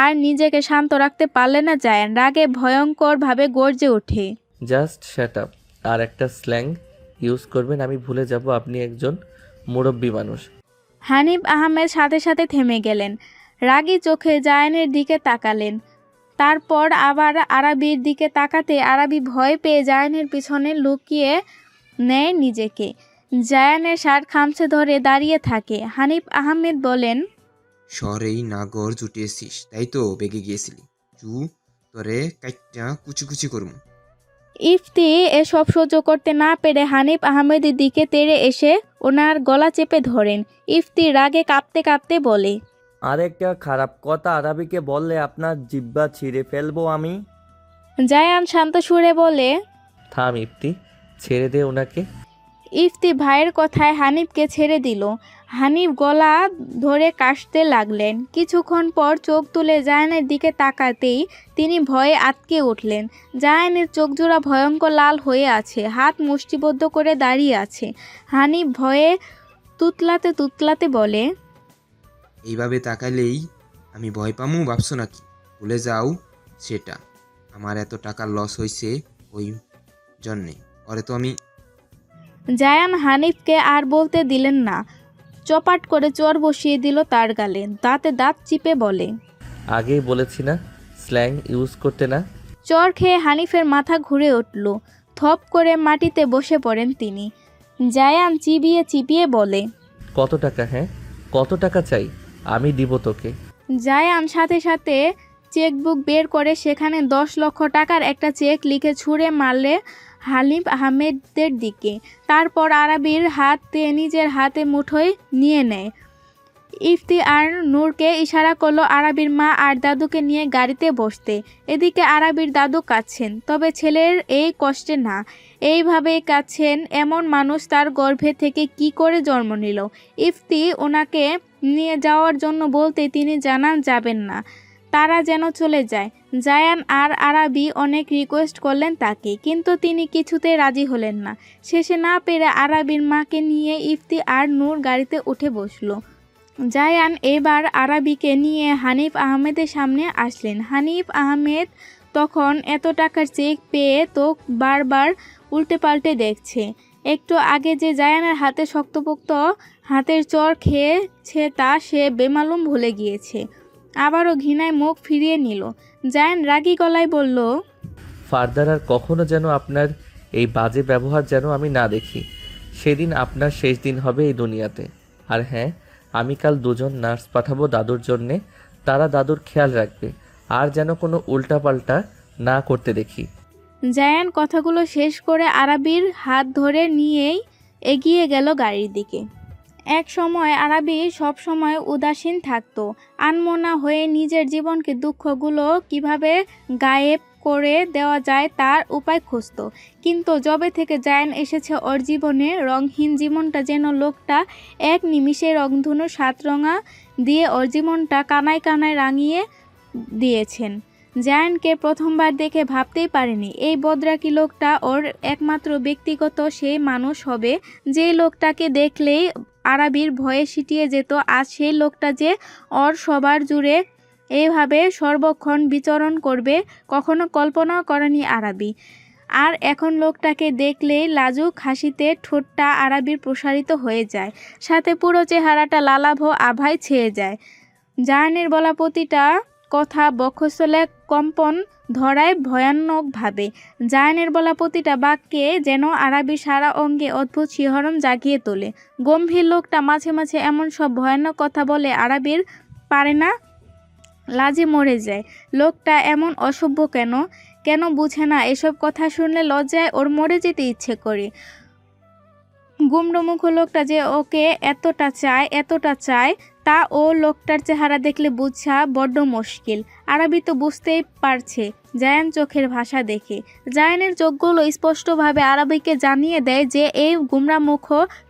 আর নিজেকে শান্ত রাখতে পারলে না জায়ান। রাগে ভয়ঙ্করভাবে গর্জে ওঠে, জাস্ট শ্যাট আপ। আর একটা স্ল্যাং ইউজ করবেন আমি ভুলে যাব আপনি একজন মুরব্বী মানুষ। হানিফ আহমেদ সাথে সাথে থেমে গেলেন। রাগী চোখে জায়ানের দিকে তাকালেন। তারপর আবার আরাবীর দিকে তাকাতে আরাবী ভয় পেয়ে জায়ানের পিছনে লুকিয়ে নেয় নিজেকে। জায়ানের শার্ট খামচে ধরে দাঁড়িয়ে থাকে। হানিফ আহমেদ বলেন, শহরেই নাগর জুটিয়েছিস, তাই তো বেগে গিয়েছিলি। তোরে কাইটা কুচি কুচি করমু। ইফতি এসব সহ্য করতে না পেরে হানিফ আহমেদের দিকে তেড়ে এসে ওনার গলা চেপে ধরেন। ইফতি রাগে কাঁপতে কাঁপতে বলে, আরেকটা খারাপ কথা আরাবিকে বললে আপনার জিহ্বা ছিঁড়ে ফেলবো আমি। জায়ান শান্ত সুরে বলে, থাম ইফতি, ছেড়ে দে ওনাকে। ইফতি ভাইয়ের কথায় হানিফকে ছেড়ে দিল। হানিফ গলা ধরে কাশতে লাগলেন। কিছুক্ষণ পর চোখ তুলে জায়ানের দিকে তাকাতেই তিনি ভয়ে আটকে উঠলেন। জায়ানের চোখজোড়া ভয়ঙ্কর লাল হয়ে আছে, হাত মুষ্টিবদ্ধ করে দাঁড়িয়ে আছে। হানিফ ভয়ে তুতলাতে তুতলাতে বলে, এইভাবে তাকাইলেই আমি ভয় পামু ভাবছো নাকি? ভুলে যাও সেটা। আমার এত টাকার লস হয়েছে ওই জন্যে। ওরে তো আমি। জায়ান হানিফকে আর বলতে দিলেন না। চপাট করে চর বসিয়ে দিল তার গালে। দাঁতে দাঁত চিপে বলে, আগেই বলেছি না স্ল্যাং ইউজ করতে না। চর খেয়ে হানিফের মাথা ঘুরে উঠল। থপ করে মাটিতে বসে পড়েন তিনি। জায়ান চিবিয়ে চিবিয়ে বলে, কত টাকা? হ্যাঁ, কত টাকা চাই? আমি দিব তোকে। জায়ান সাথে সাথে চেকবুক বের করে সেখানে 10 লক্ষ টাকার একটা চেক লিখে ছুঁড়ে মারলে হানিফ আহমেদের দিকে। তারপর আরাবীর হাতে নিজের হাতে মুঠোয় নিয়ে নেয়। ইফতি আর নূরকে ইশারা করলো আরাবীর মা আর দাদুকে নিয়ে গাড়িতে বসতে। এদিকে আরাবীর দাদু কাঁদছেন, তবে ছেলের এই কষ্টে না। এইভাবেই কাঁদছেন এমন মানুষ তার গর্ভে থেকে কি করে জন্ম নিল। ইফতি ওনাকে নিয়ে যাওয়ার জন্য বলতে তিনি জানান যাবেন না, তারা যেন চলে যায়। জায়ান আর আরাবী অনেক রিকোয়েস্ট করলেন তাকে, কিন্তু তিনি কিছুতেই রাজি হলেন না। শেষে না পেরে আরাবীর মাকে নিয়ে ইফতি আর নূর গাড়িতে উঠে বসলো। জায়ান এবার আরাবীকে নিয়ে হানিফ আহমেদের সামনে আসলেন। হানিফ আহমেদ তখন এত টাকার চেক পেয়ে তো বারবার উল্টে পাল্টে দেখছে। একটু আগে যে জায়ানের হাতে শক্তপোক্ত হাতের চর খেয়েছে তা সে বেমালুম ভুলে গিয়েছে। আবারও ঘৃণায় মুখ ফিরিয়ে নিল। জায়ান রাগী গলায় বলল, ফার্দার আর কখনো যেন আপনার এই বাজে ব্যবহার যেন আমি না দেখি। সেদিন আপনার শেষ দিন হবে এই দুনিয়াতে। আর হ্যাঁ, আমি কাল 2 নার্স পাঠাবো দাদুর জন্যে, তারা দাদুর খেয়াল রাখবে। আর যেন কোনো উল্টাপাল্টা না করতে দেখি। জায়ান কথাগুলো শেষ করে আরাবীর হাত ধরে নিয়েই এগিয়ে গেল গাড়ির দিকে। এক সময় আরাবী সব সময় উদাসীন থাকতো। আনমনা হয়ে নিজের জীবনকে দুঃখগুলো কিভাবে গায়েব করে দেওয়া যায় তার উপায় খুঁজত। কিন্তু যবে থেকে জায়ান এসেছে ওর জীবনে, রংহীন জীবনটা যেন লোকটা এক নিমিষে রংধনু 7 রঙা দিয়ে ওর জীবনটা কানায় কানায় রাঙিয়ে দিয়েছেন। জায়ানকে প্রথমবার দেখে ভাবতেই পারেনি এই বদরাকি লোকটা ওর একমাত্র ব্যক্তিগত সেই মানুষ হবে যে লোকটাকে দেখলেই আরাবীর ভয়ে সিটিয়ে যেত। আজ সেই লোকটা যে ওর সবার জুড়ে এইভাবে সর্বক্ষণ বিচরণ করবে কখনো কল্পনাও করেনি আরাবী। আর এখন লোকটাকে দেখলেই লাজুক হাসিতে ঠোঁটটা আরাবীর প্রসারিত হয়ে যায়, সাথে পুরো চেহারাটা লালাভ আভায় ছেয়ে যায়। জায়ানের বলা প্রতিটা কথা বক্ষস্থলে কম্পন ধরায় ভয়ানকভাবে। জায়ানের বলা প্রতিটা বাক্যে যেন আরাবী সারা অঙ্গে অদ্ভুত শিহরণ জাগিয়ে তোলে। গম্ভীর লোকটা মাঝে মাঝে এমন সব ভয়ানক কথা বলে আরাবীর পারে না, লাজে মরে যায়। লোকটা এমন অসভ্য কেন? কেন বুঝে না? এসব কথা শুনলে লজ্জায় ওর মরে যেতে ইচ্ছে করে। গুমড়োমুখ লোকটা যে ওকে এতটা চায় তা ও লোকটার চেহারা দেখলে বোঝা বড্ড মুশকিল। আরবি তো বুঝতেই পারছে জায়ান চোখের ভাষা দেখে। জায়ানের চোখগুলো স্পষ্টভাবে আরবিকে জানিয়ে দেয় যে এই গুমরামুখ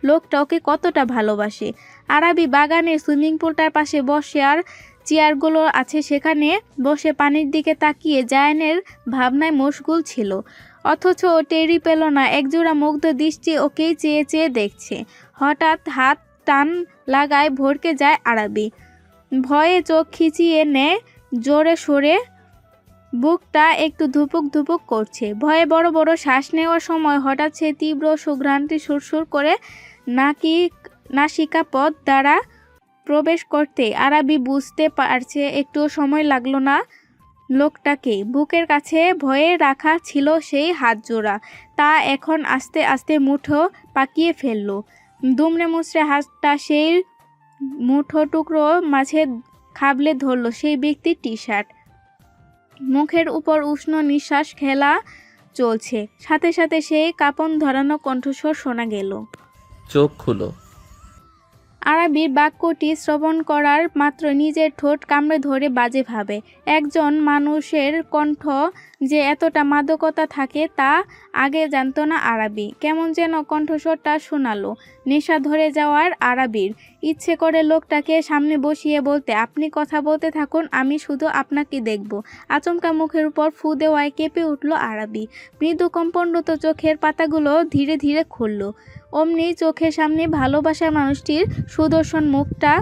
লোকটা ওকে কতটা ভালোবাসে। আরবি বাগানের সুইমিং পুলটার পাশে বসে আর চেয়ারগুলো আছে সেখানে বসে পানির দিকে তাকিয়ে জায়ানের ভাবনায় মশগুল ছিল। অথচ ও টেরই পেল না একজোড়া মুগ্ধ দৃষ্টি ওকেই চেয়ে চেয়ে দেখছে। হঠাৎ হাত টান লাগায় ভড়কে যায় আরবি। ভয়ে চোখ খিচিয়ে নেয়, জোরে সোরে বুকটা একটু ধুপুক ধুপুক করছে। ভয়ে বড় বড় শ্বাস নেওয়ার সময় হঠাৎ সে তীব্র সুঘ্রাণটি সুরসুর করে নাসিকা পথ দ্বারা প্রবেশ করতে আরবি বুঝতে পারছে একটুও সময় লাগলো না। লোকটাকে বুকের কাছে ভয়ে রাখা ছিল সেই হাত জোড়া, তা এখন আস্তে আস্তে মুঠো পাকিয়ে ফেলল। দুমড়ে মুচড়ে হাতটা সেই মুঠো টুকরো মাঝে খাবলে ধরল সেই ব্যক্তির টি শার্ট। মুখের উপর উষ্ণ নিঃশ্বাস খেলা চলছে, সাথে সাথে সেই কাঁপন ধরানো কণ্ঠস্বর শোনা গেল। চোখ খুলো। আরবির বাক্যটি শ্রবণ করার মাত্র নিজের ঠোঁট কামড়ে ধরে বাজে ভাবে। একজন মানুষের কণ্ঠ যে এতটা মাদকতা থাকে তা আগে জানতো না আরবি। কেমন যেন কণ্ঠস্বরটা শোনালো। নেশা ধরে যাওয়ার আরবির ইচ্ছে করে লোকটাকে সামনে বসিয়ে বলতে, আপনি কথা বলতে থাকুন, আমি শুধু আপনাকে দেখব। আচমকা মুখের উপর ফু দেওয়ায় কেঁপে উঠল আরবি। মৃদু কম্পনরত চোখের পাতাগুলো ধীরে ধীরে খুলল। অমনি চোখের সামনে ভালোবাসার মানুষটির সুদর্শন মুখটা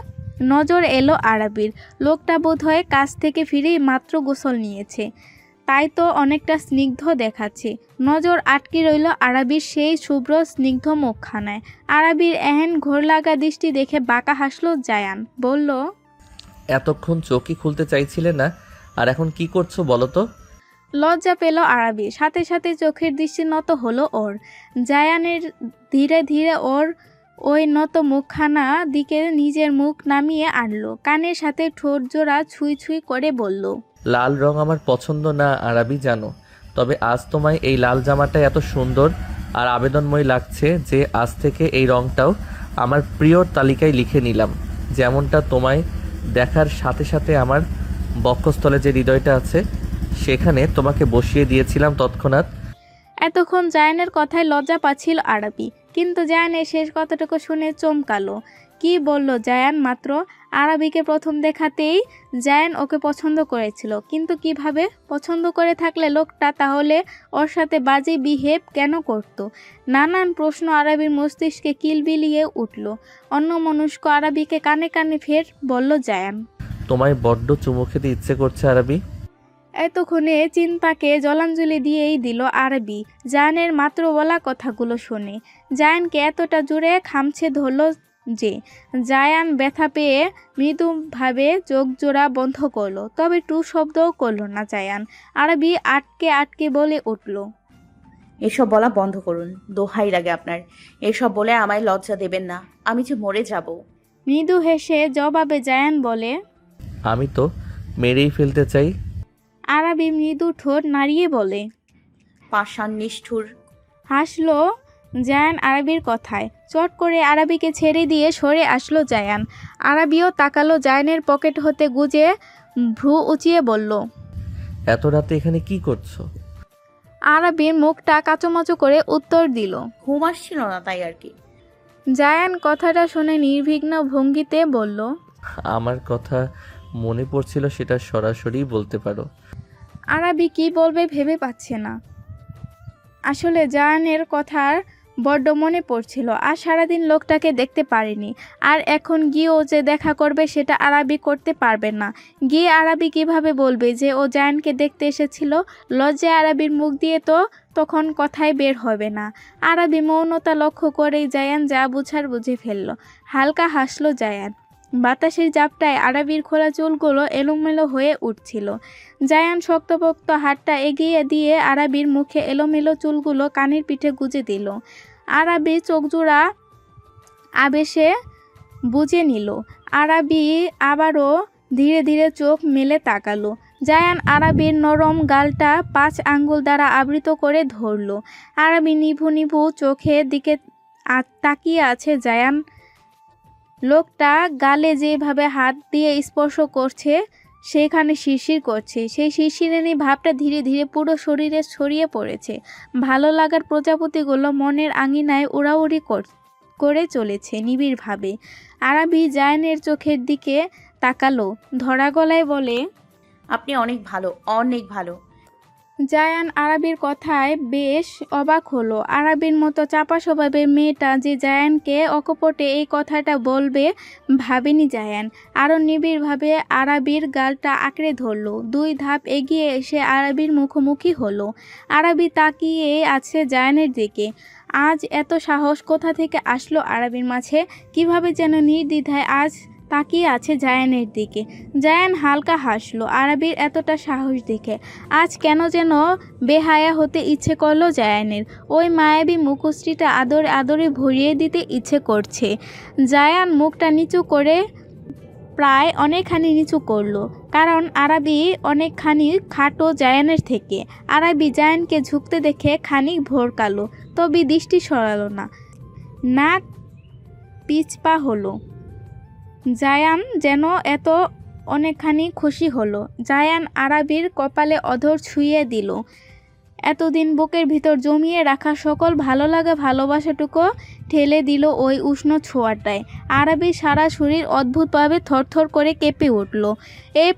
নজর এলো আরবির। লোকটা বোধহয় কাছ থেকে ফিরেই মাত্র গোসল নিয়েছে, তাই তো অনেকটা স্নিগ্ধ দেখাচ্ছে। নজর আটকে রইল আরবির সেই শুভ্র স্নিগ্ধ মুখখানায়। আরবির এহেন ঘোর লাগা দৃষ্টি দেখে বাঁকা হাসল জায়ান। বলল, এতক্ষণ চোখই খুলতে চাইছিলে না, আর এখন কি করছো বলো তো? লজ্জা পেল আরবি, সাথে সাথে চোখের দৃষ্টি নত হলো ওর। জায়ানের ধীরে ধীরে ওর ওই নত মুখখানা দিকে নিজের মুখ নামিয়ে আনলো। কানের সাথে ঠোঁট জোড়া ছুঁই ছুঁই করে বলল, লাল রং আমার পছন্দ না আরবি জানো, তবে আজ তোমায় এই লাল জামাটা এত সুন্দর আর আবেদনময় লাগছে যে আজ থেকে এই রংটাও আমার প্রিয়র তালিকায় লিখে নিলাম। যেমনটা তোমায় দেখার সাথে সাথে আমার বক্ষস্থলে যে হৃদয়টা আছে সেখানে তোমাকে বসিয়ে দিয়েছিলাম তৎক্ষণাৎ। এতক্ষণ জায়ানের কথায় লজ্জা পাচ্ছিল আরবি, কিন্তু জায়ানের শেষ কথাটুকু শুনে চমকালো। কি বলল জায়ান মাত্র? আরবিকে প্রথম দেখাতেই জায়ান ওকে পছন্দ করেছিল, কিন্তু কিভাবে? পছন্দ করে থাকলে লোকটা তাহলে ওর সাথে বাজে বিহেভ কেন করত? নানান প্রশ্ন আরবির মস্তিষ্কে কিলবিলিয়ে উঠল। অন্যমনস্ক আরবিকে কানে কানে ফের বলল জায়ান, তোমায় বড্ড চুমু খেতে ইচ্ছে করছে আরবি। এতক্ষণে চিন্তাকে জলাঞ্জলি দিয়েই দিল আরবি জায়ানের মাত্র বলা কথাগুলো শুনে। জায়ানকে এতটা জোরে খামছে ধরল যে জায়ান ব্যথা পেয়ে মৃদুভাবে চোখ জোড়া বন্ধ করলো, তবে টু শব্দও করলো না জায়ান। আরবি আটকে আটকে বলে উঠল, এসব বলা বন্ধ করুন, দোহাই লাগে আপনার। এসব বলে আমায় লজ্জা দেবেন না, আমি যে মরে যাব। মৃদু হেসে জবাবে জায়ান বলে, আমি তো মেরেই ফেলতে চাই। আরবি মৃদু ঠোঁট নাড়িয়ে বলে, পাষাণ নিষ্ঠুর। হাসলো জায়ান আরবির কথায়। চট করে আরবিকে ছেড়ে দিয়ে সরে আসলো জায়ান। আরবিও তাকালো জায়ানের পকেট হতে গুজে ভ্রু উঁচিয়ে বলল, এত রাতে এখানে কি করছো? আরবির মুখটা কাচুমাচু করে উত্তর দিল, ঘুম আসছিল না তাই আর কি। জায়ান কথাটা শুনে নির্বিঘ্ন ভঙ্গিতে বলল, আমার কথা মনে পড়ছিল, সেটা সরাসরি বলতে পারো। আরবি কি বলবে ভেবে পাচ্ছে না। আসলে জায়ানের কথার বড্ড মনে পড়ছিল, আর সারাদিন লোকটাকে দেখতে পারেনি। আর এখন গিয়েও যে দেখা করবে সেটা আরবি করতে পারবে না। গিয়ে আরবি কিভাবে বলবে যে ও জায়ানকে দেখতে এসেছিল? লজ্জায় আরবির মুখ দিয়ে তো তখন কথাই বের হবে না। আরবি মৌনতা লক্ষ্য করেই জায়ান যা বুঝার বুঝে ফেলল। হালকা হাসলো জায়ান। বাতাসের জাপটায় আরবির খোলা চুলগুলো এলোমেলো হয়ে উঠছিল। জায়ান শক্তপোক্ত হাতটা এগিয়ে দিয়ে আরবির মুখে এলোমেলো চুলগুলো কানের পিঠে গুজে দিল। আরবি চোখজোড়া আবেশে বুঝে নিল। আরবি আবারও ধীরে ধীরে চোখ মেলে তাকালো। জায়ান আরাবির নরম গালটা 5 আঙ্গুল দ্বারা আবৃত করে ধরল। আরাবি নিভু নিভু চোখের দিকে তাকিয়ে আছে জায়ান। লোকটা গালে যেভাবে হাত দিয়ে স্পর্শ করছে সেখানে শিরশির করছে। সেই শিরশিরানি ভাবটা ধীরে ধীরে পুরো শরীরে ছড়িয়ে পড়েছে। ভালো লাগার প্রজাপতিগুলো মনের আঙিনায় উড়াউড়ি করে চলেছে নিবিড়ভাবে। আরাবি জায়ানের চোখের দিকে তাকালো, ধরা গলায় বলে, আপনি অনেক ভালো, অনেক ভালো। জায়ান আরাবির কথায় বেশ অবাক হলো। আরাবির মতো চাপা স্বভাবের মেয়েটা যে জায়ানকে অকপটে এই কথাটা বলবে ভাবেনি জায়ান। আরও নিবিড়ভাবে আরাবির গালটা আঁকড়ে ধরল। 2 ধাপ এগিয়ে এসে আরাবির মুখোমুখি হলো। আরাবি তাকিয়ে আছে জায়ানের দিকে। আজ এত সাহস কোথা থেকে আসলো আরাবির মাঝে? কিভাবে যেন নির্দ্বিধায় আজ তাকিয়ে আছে জায়ানের দিকে। জায়ান হালকা হাসলো আরাবির এতটা সাহস দেখে। আজ কেন যেন বেহায়া হতে ইচ্ছে করলো জায়ানের। ওই মায়াবী মুখশ্রীটা আদরে আদরে ভরিয়ে দিতে ইচ্ছে করছে। জায়ান মুখটা নিচু করে প্রায় অনেকখানি নিচু করলো, কারণ আরাবি অনেকখানি খাটো জায়ানের থেকে। আরাবি জায়ানকে ঝুঁকতে দেখে খানিক ভরকালো, তবে দৃষ্টি সরালো না। নাক পিছপা হলো। জায়ান যেন এত অনেকখানি খুশি হলো। জায়ান আরাবির কপালে অধর ছুঁয়ে দিল। এতদিন বুকের ভিতর জমিয়ে রাখা সকল ভালো লাগা ভালোবাসাটুকু ঠেলে দিল ওই উষ্ণ ছোঁয়াটায়। আরাবির সারা শরীর অদ্ভুতভাবে থরথর করে কেঁপে উঠল। এই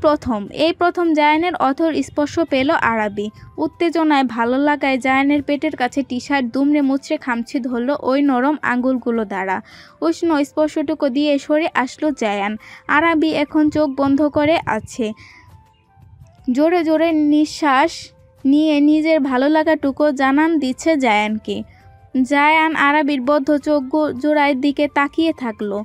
প্রথম জায়ানের অথর স্পর্শ পেল আরাবি। উত্তেজনায় ভালো লাগায় জায়ানের পেটের কাছে টি শার্ট দুমড়ে মুচড়ে খামচে ধরল ওই নরম আঙ্গুলগুলো দ্বারা। উষ্ণ স্পর্শটুকু দিয়ে সরে আসলো জায়ান। আরাবি এখন চোখ বন্ধ করে আছে। জোরে জোরে নিঃশ্বাস নিয়ে নিজের ভালো লাগাটুকু জানান দিচ্ছে জায়ানকে। জায়ান আরাবির বদ্ধ চোখ জোড়ার দিকে তাকিয়ে থাকলো।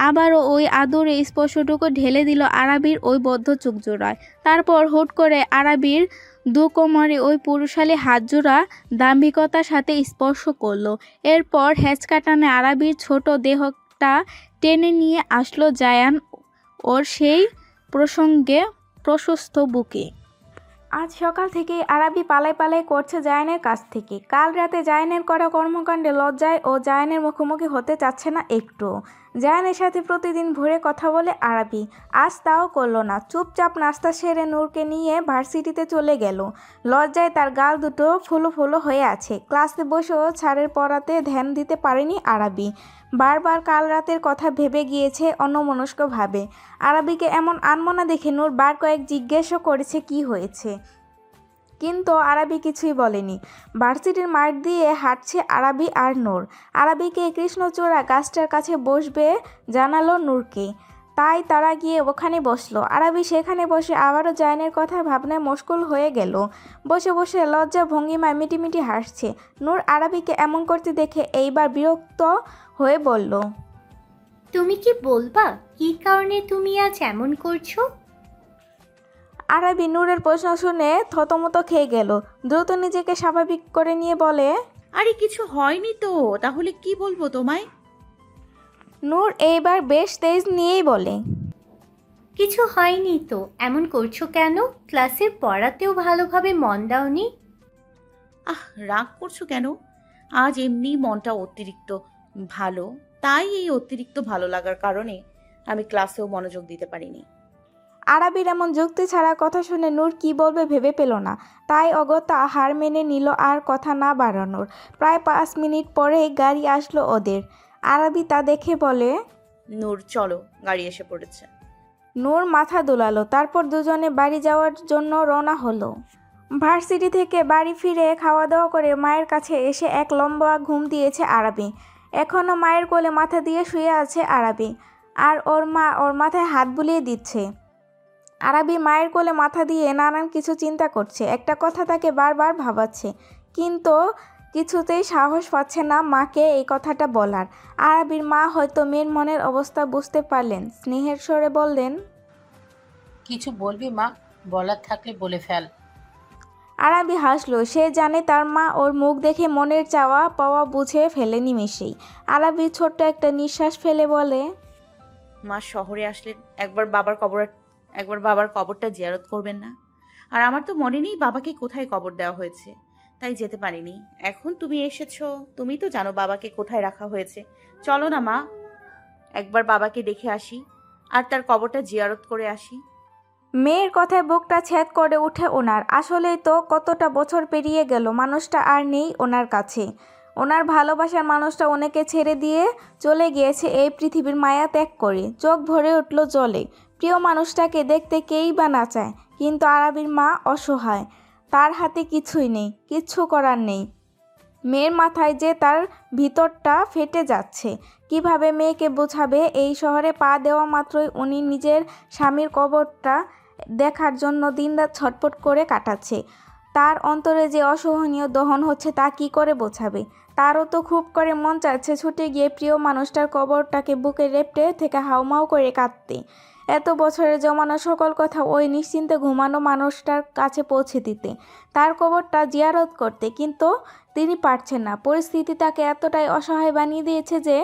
আবারও ওই আদরে স্পর্শটুকু ঢেলে দিল আরাবির ওই বদ্ধ চোখ জোড়ায়। তারপর হুট করে আরাবির 2 কোমরে ওই পুরুষালী হাত জোড়া দাম্ভিকতার সাথে স্পর্শ করলো। এরপর হ্যাঁচকা টানে আরাবির ছোট দেহটা টেনে নিয়ে আসলো জায়ান ওর সেই প্রসঙ্গে প্রশস্ত বুকে। আজ সকাল থেকেই আরাবি পালাই পালাই করছে জায়ানের কাছ থেকে। কাল রাতে জায়ানের করা কর্মকাণ্ডে লজ্জায় ও জায়ানের মুখোমুখি হতে চাচ্ছে না একটু। জায়ানের সাথে প্রতিদিন ভোরে কথা বলে আরাবি, আজ তাও করলো না। চুপচাপ নাস্তা সেরে নূরকে নিয়ে ভার্সিটিতে চলে গেল। লজ্জায় তার গাল দুটো ফুলো ফুলো হয়ে আছে। ক্লাসে বসেও ছাড়ের পড়াতে ধ্যান দিতে পারেনি আরাবি। বারবার কাল রাতের কথা ভেবে গিয়েছে অন্যমনস্কভাবে। আরাবিকে এমন আনমনা দেখে নূর বার কয়েক জিজ্ঞেসও করেছে কি হয়েছে, কিন্তু আরাবি কিছুই বলেনি। ভার্সিটির মাঠ দিয়ে হাঁটছে আরাবি আর নূর। আরাবিকে কৃষ্ণচূড়া গাছটার কাছে বসবে জানালো নূরকে, তাই তারা গিয়ে ওখানে বসলো। আরাবি সেখানে বসে আবারও জায়ানের কথা ভাবনায় মশগুল হয়ে গেল। বসে বসে লজ্জা ভঙ্গিমায় মিটিমিটি হাসছে। নূর আরাবিকে এমন করতে দেখে এইবার বিরক্ত হয়ে বলল, তুমি কি বলবা কি কারণে তুমি আজ এমন করছো? আরাবি নূরের প্রশ্ন শুনে থতমত খেয়ে গেল। দ্রুত নিজেকে স্বাভাবিক করে নিয়ে বলে, আরে কিছু হয়নি তো, তাহলে কি বলবো তোমায়? নূর এইবার বেশ তেজ নিয়েই বলে, কিছু হয়নি তো, এমন করছো কেন? ক্লাসের পড়াতেও ভালোভাবে মন দাওনি? রাগ করছো কেন? আজ এমনি মনটা অতিরিক্ত ভালো, তাই এই অতিরিক্ত ভালো লাগার কারণে আমি ক্লাসেও মনোযোগ দিতে পারিনি। আরাবির এমন যুক্তি ছাড়া কথা শুনে নূর কি বলবে ভেবে পেল না, তাই অগত্যা হার মেনে নিল আর কথা না বাড়ানোর। প্রায় 5 মিনিট পরেই গাড়ি আসলো ওদের। আরাবি তা দেখে বলে, নূর চলো, গাড়ি এসে পড়েছে। নূর মাথা দোলালো। তারপর দুজনে বাড়ি যাওয়ার জন্য রওনা হলো। ভার্সিটি থেকে বাড়ি ফিরে খাওয়া দাওয়া করে মায়ের কাছে এসে এক লম্বা ঘুম দিয়েছে আরাবি। এখনও মায়ের কোলে মাথা দিয়ে শুয়ে আছে আরাবি, আর ওর মা ওর মাথায় হাত বুলিয়ে দিচ্ছে। আরাবি মায়ের কোলে মাথা দিয়ে নানান কিছু চিন্তা করছে। একটা কথা তাকে বারবার ভাবাচ্ছে, কিন্তু কিছুতেই সাহস পাচ্ছে না মাকে এই কথাটা বলার। আরাবির মা হয়তো মেয়ের মনের অবস্থা বুঝতে পারলেন। স্নেহের স্বরে বললেন, কিছু বলবি মা? বলার থাকলে বলে ফেল। আরাবি হাসলো। সে জানে তার মা ওর মুখ দেখে মনের চাওয়া পাওয়া বুঝে ফেলে নিমেষেই। আরাবি ছোট্ট একটা নিঃশ্বাস ফেলে বলে, মা শহরে আসলে একবার বাবার কবরটা জিয়ারত করবেন না? আর আমার তো মনে নেই বাবাকে কোথায় কবর দেওয়া হয়েছে, তাই যেতে পারিনি। এখন তুমি এসেছো, তুমি তো জানো বাবাকে কোথায় রাখা হয়েছে। চলো না মা, একবার বাবাকে দেখে আসি আর তার কবরটা জিয়ারত করে আসি। মেয়ের কথায় বুকটা ছেদ করে ওঠে ওনার। আসলেই তো কতটা বছর পেরিয়ে গেল, মানুষটা আর নেই ওনার কাছে। ওনার ভালোবাসার মানুষটা ওনাকে ছেড়ে দিয়ে চলে গিয়েছে এই পৃথিবীর মায়া ত্যাগ করে। চোখ ভরে উঠল জলে। প্রিয় মানুষটাকে দেখতে কেই বা না চায়, কিন্তু আরাবির মা অসহায়। তার হাতে কিছুই নেই, কিচ্ছু করার নেই। মেয়ের মাথায় যে তার ভিতরটা ফেটে যাচ্ছে। কিভাবে মেয়েকে বোঝাবে? এই শহরে পা দেওয়া মাত্রই উনি নিজের স্বামীর কবরটা দেখার জন্য দিনরাত ছটফট করে কাটাচ্ছে। তার অন্তরে যে অসহনীয় দহন হচ্ছে তা কি করে বোঝাবে? তারও তো খুব করে মন চাচ্ছে ছুটে গিয়ে প্রিয় মানুষটার কবরটাকে বুকে লেপ্টে থেকে হাউমাউ করে কাঁদতে। এত বছরের জমানো সকল কথা ওই নিশ্চিন্তে ঘুমানো মানুষটার কাছে পৌঁছে দিতে, তার কবরটা জিয়ারত করতে, কিন্তু তিনি পারছেন না। পরিস্থিতি তাকে এতটাই অসহায় বানিয়ে দিয়েছে যে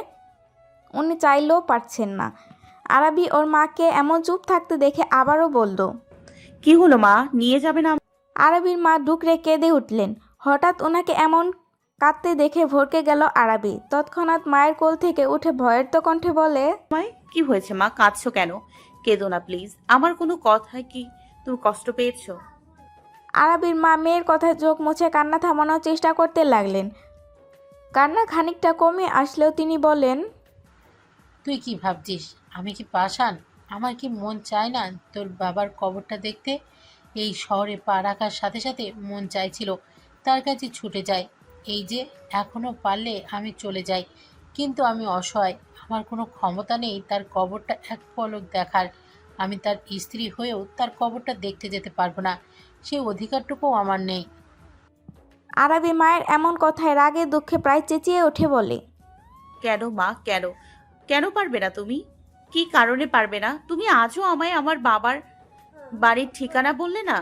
উনি চাইলেও পারছেন না। আরাবি ওর মাকে এমন চুপ থাকতে দেখে আবারও বলল, কি হলো মা, নিয়ে যাবে না? আরাবির মা ডুকরে কেঁদে উঠলেন। হঠাৎ ওনাকে এমন কাঁদতে দেখে ভরকে গেল আরাবি। তৎক্ষণাৎ মায়ের কোল থেকে উঠে ভয়ের তো কণ্ঠে বলে, মাই, কি হয়েছে মা, কাঁদছো কেন? কেঁদো না প্লিজ। আমার কোনো কথায় কি তুমি কষ্ট পেয়েছো? আরাবির মা মেয়ের কথায় চোখ মুছে কান্না থামানোর চেষ্টা করতে লাগলেন। কান্না খানিকটা কমে আসলেও তিনি বলেন, তুই কি ভাবছিস আমি কি পাষাণ? আমার কি মন চায় না তোর বাবার কবরটা দেখতে? এই শহরে পা রাখার সাথে সাথে মন চাইছিল তার কাছে ছুটে যায়। এই যে এখনো পারলে আমি চলে যাই, কিন্তু আমি অসহায়। আমার কোনো ক্ষমতা নেই তার কবরটা এক পলক দেখার। আমি তার স্ত্রী হয়েও তার কবরটা দেখতে যেতে পারবো না, সেই অধিকারটুকুও আমার নেই। আরাবি মায়ের এমন কথায় রাগে দুঃখে প্রায় চেঁচিয়ে উঠে বলে, কেন মা, কেন? কেন পারবে না তুমি? কি কারণে পারবে না? তুমি আজও আমায় আমার বাবার বাড়ির ঠিকানা বললে না।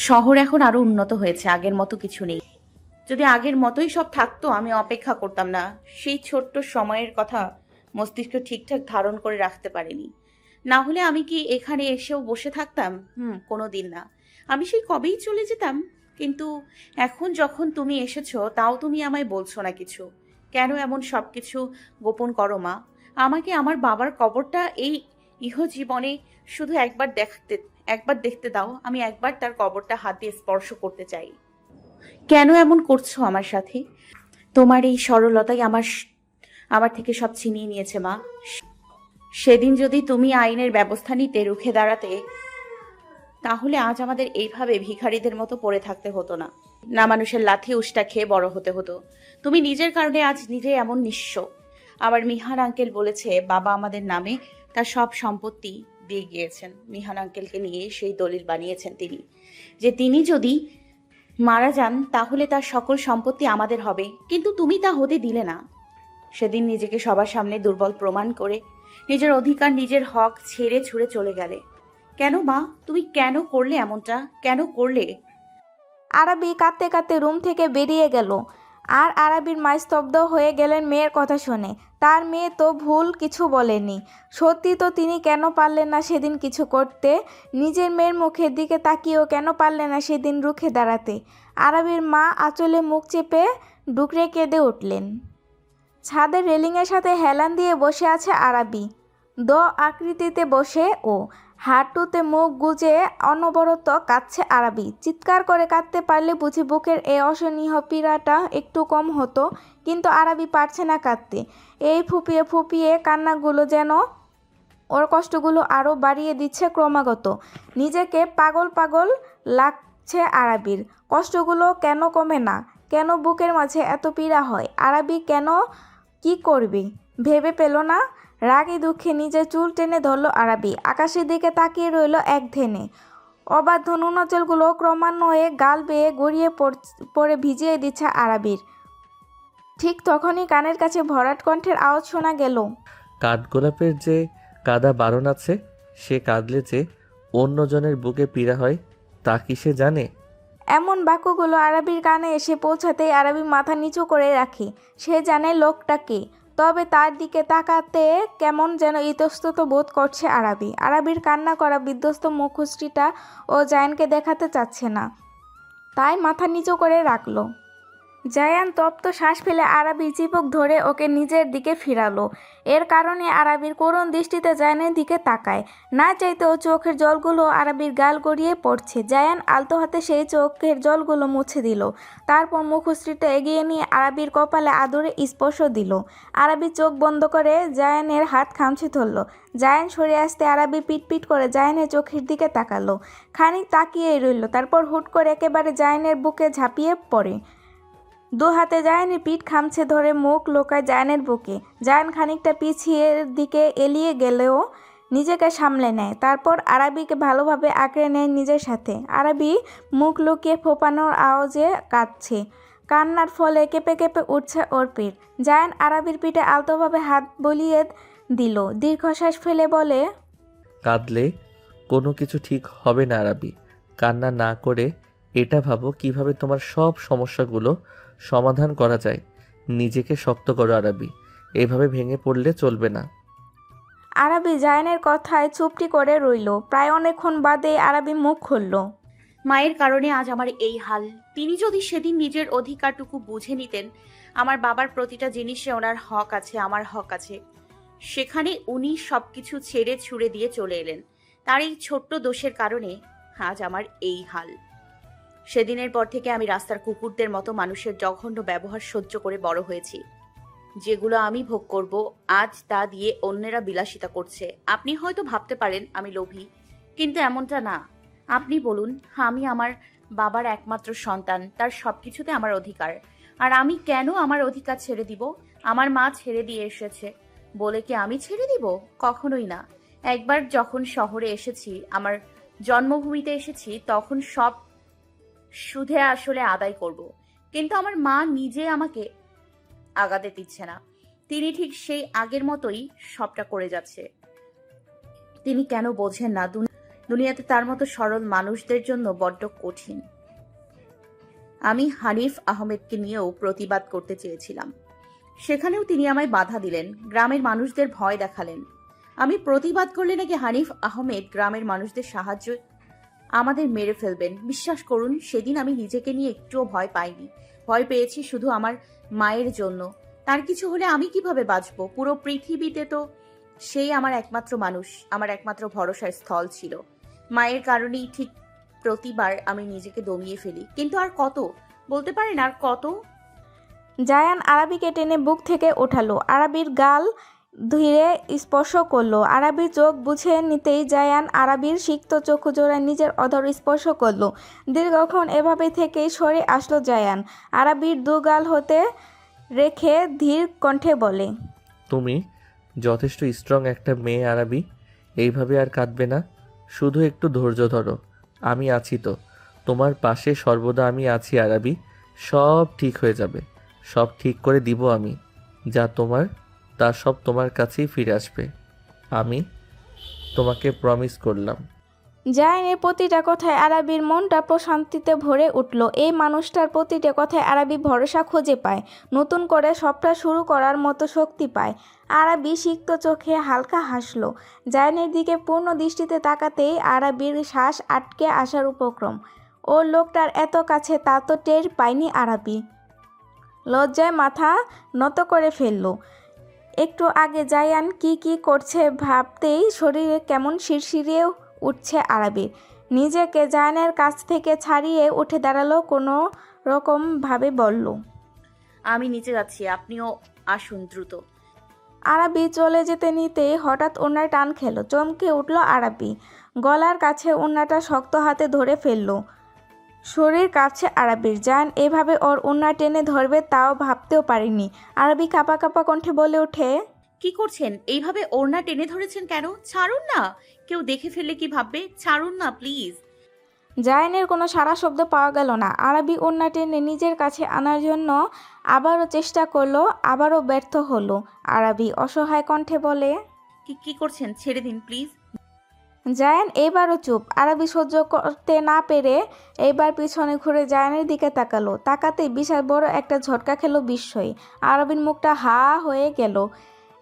শহর এখন আরো উন্নত হয়েছে, আগের মতো কিছু নেই। যদি আগের মতোই সব থাকতো আমি অপেক্ষা করতাম না। সেই ছোট্ট সময়ের কথা মস্তিষ্ক ঠিকঠাক ধারণ করে রাখতে পারিনি। না হলে আমি কি এখানে এসেও বসে থাকতাম? কোনো দিন না। আমি সেই কবেই চলে যেতাম। কিন্তু এখন যখন তুমি এসেছো, তাও তুমি আমায় বলছো না কিছু। কেন এমন সব কিছু গোপন করো মা? আমাকে আমার বাবার কবরটা এই ইহজীবনে শুধু একবার দেখতে দাও। আমি একবার তার কবরটা হাত দিয়ে স্পর্শ করতে চাই। কেন এমন করছো আমার সাথে? তোমার এই সরলতাই আমার থেকে সব ছিনিয়ে নিয়েছে মা। সেদিন যদি তুমি আইনের ব্যবস্থা নিতে, রুখে দাঁড়াতে, তাহলে আজ আমাদের এইভাবে ভিখারিদের মতো পড়ে থাকতে হতো না। না মানুষের লাথি উষ্টা খেয়ে বড় হতে হতো। তুমি নিজের কারণে আজ নিজে এমন নিঃস্ব। আবার মিহান আঙ্কেল বলেছে বাবা আমাদের নামে তার সব সম্পত্তি দিয়ে গিয়েছেন। মিহান আঙ্কেলকে নিয়ে সেই দলিল বানিয়েছেন তিনি, যে তিনি যদি মারা যান তাহলে তার সকল সম্পত্তি আমাদের হবে। কিন্তু তুমি তা হতে দিলে না। সেদিন নিজেকে সবার সামনে দুর্বল প্রমাণ করে নিজের অধিকার, নিজের হক ছেড়ে ছুড়ে চলে গেলে। কেন মা, তুমি কেন করলে এমনটা? কেন করলে? আরাবি কাঁদতে কাঁদতে রুম থেকে বেরিয়ে গেল। আর আরাবির মা স্তব্ধ হয়ে গেলেন মেয়ের কথা শুনে। তার মেয়ে তো ভুল কিছু বলেনি। সত্যি তো তিনি কেন পারলেন না সেদিন কিছু করতে? নিজের মেয়ের মুখের দিকে তাকিয়েও কেন পারলেন না সেদিন রুখে দাঁড়াতে? আরাবির মা আঁচলে মুখ চেপে ডুকরে কেঁদে উঠলেন। ছাদের রেলিংয়ের সাথে হেলান দিয়ে বসে আছে আরাবি। আকৃতিতে বসে ও হাঁটুতে মুখ গুজে অনবরত কাঁদছে আরাবি। চিৎকার করে কাঁদতে পারলে বুঝি বুকের এই অসহনীয় পীড়াটা একটু কম হতো, কিন্তু আরাবি পারছে না কাঁদতে। এই ফুপিয়ে ফুপিয়ে কান্নাগুলো যেন ওর কষ্টগুলো আরও বাড়িয়ে দিচ্ছে ক্রমাগত। নিজেকে পাগল পাগল লাগছে আরাবির। কষ্টগুলো কেন কমে না? কেন বুকের মাঝে এত পীড়া হয়? আরাবি কেন, কি করবে ভেবে পেল না। রাগে দুঃখে নিজের চুল টেনে ধরল আরাবি। আকাশের দিকে তাকিয়ে রইল এক ধ্যানে। অবাধ্য নুনাচলগুলো ক্রমান্বয়ে গাল বেয়ে গড়িয়ে পড়ে ভিজিয়ে দিচ্ছে আরাবির। ঠিক তখনই কানের কাছে ভরাট কণ্ঠের আওয়াজ শোনা গেল, কাঠগোলাপের যে কাদা বারণ আছে, সে কাঁদলে যে অন্যজনের বুকে পীড়া হয় তা কি সে জানে? এমন বাক্যগুলো আরাবির কানে এসে পৌঁছাতেই আরাবি মাথা নিচু করে রাখে। সে জানে লোকটাকে। তবে তার দিকে তাকাতে কেমন যেন ইতস্তত বোধ করছে আরাবি। আরাবির কান্না করা বিধ্বস্ত মুখশ্রীটা ও জায়ানকে দেখাতে চাচ্ছে না, তাই মাথা নিচু করে রাখলো। জায়ান তপ্ত শ্বাস ফেলে আরাবির চিবুক ধরে ওকে নিজের দিকে ফিরালো। এর কারণে আরাবির করুণ দৃষ্টিতে জায়ানের দিকে তাকায়। না চাইতেও চোখের জলগুলো আরাবির গাল গড়িয়ে পড়ছে। জায়ান আলতো হাতে সেই চোখের জলগুলো মুছে দিল। তারপর মুখশ্রীটা এগিয়ে নিয়ে আরাবির কপালে আদরে স্পর্শ দিল। আরাবি চোখ বন্ধ করে জায়ানের হাত খামছে ধরল। জায়ান সরে আসতে আরাবি পিটপিট করে জায়ানের চোখের দিকে তাকালো। খানিক তাকিয়েই রইল, তারপর হুট করে একেবারে জায়ানের বুকে ঝাঁপিয়ে পড়ে। দু হাতে জায়ানের পিঠ খামছে ধরে মুখ লোকায় জায়ানের বুকে। জায়ান খানিকটা পিছিয়ে দিকে এলিয়ে গেলেও নিজেকে সামলে নেয়। তারপর আরাবিকে ভালোভাবে আঁকড়ে নেয় নিজের সাথে। আরাবি মুখ লুকিয়ে ফোপানোর আওয়াজে কাঁদছে। কান্নার ফলে কেঁপে কেঁপে উঠছে ওর পিঠ। জায়ান আরাবির পিঠে আলতোভাবে হাত বলিয়ে দিল। দীর্ঘশ্বাস ফেলে বলে, কাঁদলে কোনো কিছু ঠিক হবে না আরাবি। কান্না না করে এটা ভাবো কিভাবে তোমার সব সমস্যাগুলো সমাধান করা যায়। নিজেকে শক্ত করো আরাবি, এভাবে ভেঙে পড়লে চলবে না। আরাবি জায়ানের কথায় চুপটি করে রইল। প্রায় অনেকক্ষণ বাদে আরাবি মুখ খুলল। মায়ের কারণে আজ আমার এই হাল। তিনি যদি সেদিন নিজের অধিকারটুকু বুঝে নিতেন, আমার বাবার প্রতিটা জিনিসে ওনার হক আছে, আমার হক আছে, সেখানে উনি সবকিছু ছেড়ে ছুড়ে দিয়ে চলে এলেন। তার এই ছোট্ট দোষের কারণে আজ আমার এই হাল। সেদিনের পর থেকে আমি রাস্তার কুকুরদের মতো মানুষের জঘন্য ব্যবহার সহ্য করে বড় হয়েছি। যেগুলো আমি ভোগ করব আজ তা দিয়ে অন্যেরা বিলাসিতা করছে। আপনি হয়তো ভাবতে পারেন আমি লোভী, কিন্তু এমনটা না। আপনি বলুন, আমি আমার বাবার একমাত্র সন্তান, তার সবকিছুতে আমার অধিকার। আর আমি কেন আমার অধিকার ছেড়ে দিব? আমার মা ছেড়ে দিয়ে এসেছে বলে কি আমি ছেড়ে দিব? কখনোই না। একবার যখন শহরে এসেছি, আমার জন্মভূমিতে এসেছি, তখন সব সুদে আসলে আদায় করব। কিন্তু আমার মা নিজে আমাকে আগাতে দিচ্ছে না। তিনি ঠিক সেই আগের মতোই সবটা করে যাচ্ছে। তিনি কেন বোঝেন না দুনিয়াতে তার মতো সরল মানুষদের জন্য বড্ড কঠিন। আমি হানিফ আহমেদকে নিয়েও প্রতিবাদ করতে চেয়েছিলাম, সেখানেও তিনি আমায় বাধা দিলেন, গ্রামের মানুষদের ভয় দেখালেন। আমি প্রতিবাদ করলে নাকি হানিফ আহমেদ গ্রামের মানুষদের সাহায্য আমাদের মেরে ফেলবেন। বিশ্বাস করুন, সেদিন আমি নিজেকে নিয়ে একটুও ভয় পাইনি। ভয় পেয়েছি শুধু আমার মায়ের জন্য। তার কিছু হলে আমি কিভাবে বাঁচবো? পুরো পৃথিবীতে তো সেই আমার একমাত্র মানুষ, আমার একমাত্র ভরসার স্থল ছিল। মায়ের কারণেই ঠিক প্রতিবার আমি নিজেকে দমিয়ে ফেলি। কিন্তু আর কত? বলতে পারেন আর কত? জায়ান আরাবিকে টেনে বুক থেকে ওঠালো। আরাবির গাল ধীরে স্পর্শ করলো। আরাবির চোখ বুঝে নিতেই জায়ান আরাবির সিক্ত চক্ষু জোড়ায় নিজের অধর স্পর্শ করলো। দীর্ঘক্ষণ এভাবে থেকেই সরে আসলো জায়ান। আরাবির দু গাল হতে রেখে ধীর কণ্ঠে বলে, তুমি যথেষ্ট স্ট্রং একটা মেয়ে আরাবি, এইভাবে আর কাঁদবে না। শুধু একটু ধৈর্য ধরো, আমি আছি তো, তোমার পাশে সর্বদা আমি আছি আরাবি। সব ঠিক হয়ে যাবে, সব ঠিক করে দিব আমি। যা তোমার তা সব তোমার কাছেই ফিরে আসবে, আমি তোমাকে প্রমিস করলাম। জায়ানের প্রতিটা কথায় আরাবির মনটা প্রশান্তিতে ভরে উঠল। এই মানুষটার প্রতিটা কথায় আরাবি ভরসা খুঁজে পায়, নতুন করে সবটা শুরু করার মতো শক্তি পায়। আরাবি সিক্ত চোখে হালকা হাসলো। জায়ানের দিকে পূর্ণ দৃষ্টিতে তাকাতেই আরাবির শ্বাস আটকে আসার উপক্রম। ওর লোকটার এত কাছে তা তো টের পায়নি আরাবি। লজ্জায় মাথা নত করে ফেলল। একটু আগে জায়ান কি করছে ভাবতেই শরীরে কেমন শিরশিরিয়ে উঠছে আরাবির। নিজেকে জায়ানের কাছ থেকে ছাড়িয়ে উঠে দাঁড়ালো, কোনো রকমভাবে বলল, আমি নিচে যাচ্ছি, আপনিও আসুন দ্রুত। আরাবি চলে যেতে নিতেই হঠাৎ ওনার টান খেলো। চমকে উঠল আরাবি। গলার কাছে ওনাটা শক্ত হাতে ধরে ফেলল। শরীর কাঁপছে আরাবির। জায়ান এভাবে ওর ওনা টেনে ধরবে তাও ভাবতেও পারেনি। আরাবি কাঁপা কাঁপা কণ্ঠে বলে ওঠে, কি করছেন? এইভাবে ওড়না টেনে ধরেছেন কেন? ছাড়ুন না, কেউ দেখে ফেললে কি ভাববে? ছাড়ুন না প্লিজ। জায়ানের কোনো সারা শব্দ পাওয়া গেল না। আরাবি ওড়না টেনে নিজের কাছে আনার জন্য আবারও চেষ্টা করলো, আবারও ব্যর্থ হলো। আরাবি অসহায় কণ্ঠে বলে, কি করছেন? ছেড়ে দিন প্লিজ। জায়ান এবারও চুপ। আরবি সহ্য করতে না পেরে এবার পিছনে ঘুরে জায়ানের দিকে তাকালো। তাকাতেই বিশাল বড় একটা ঝটকা খেলো বিস্ময়ে। আরবির মুখটা হা হয়ে গেল,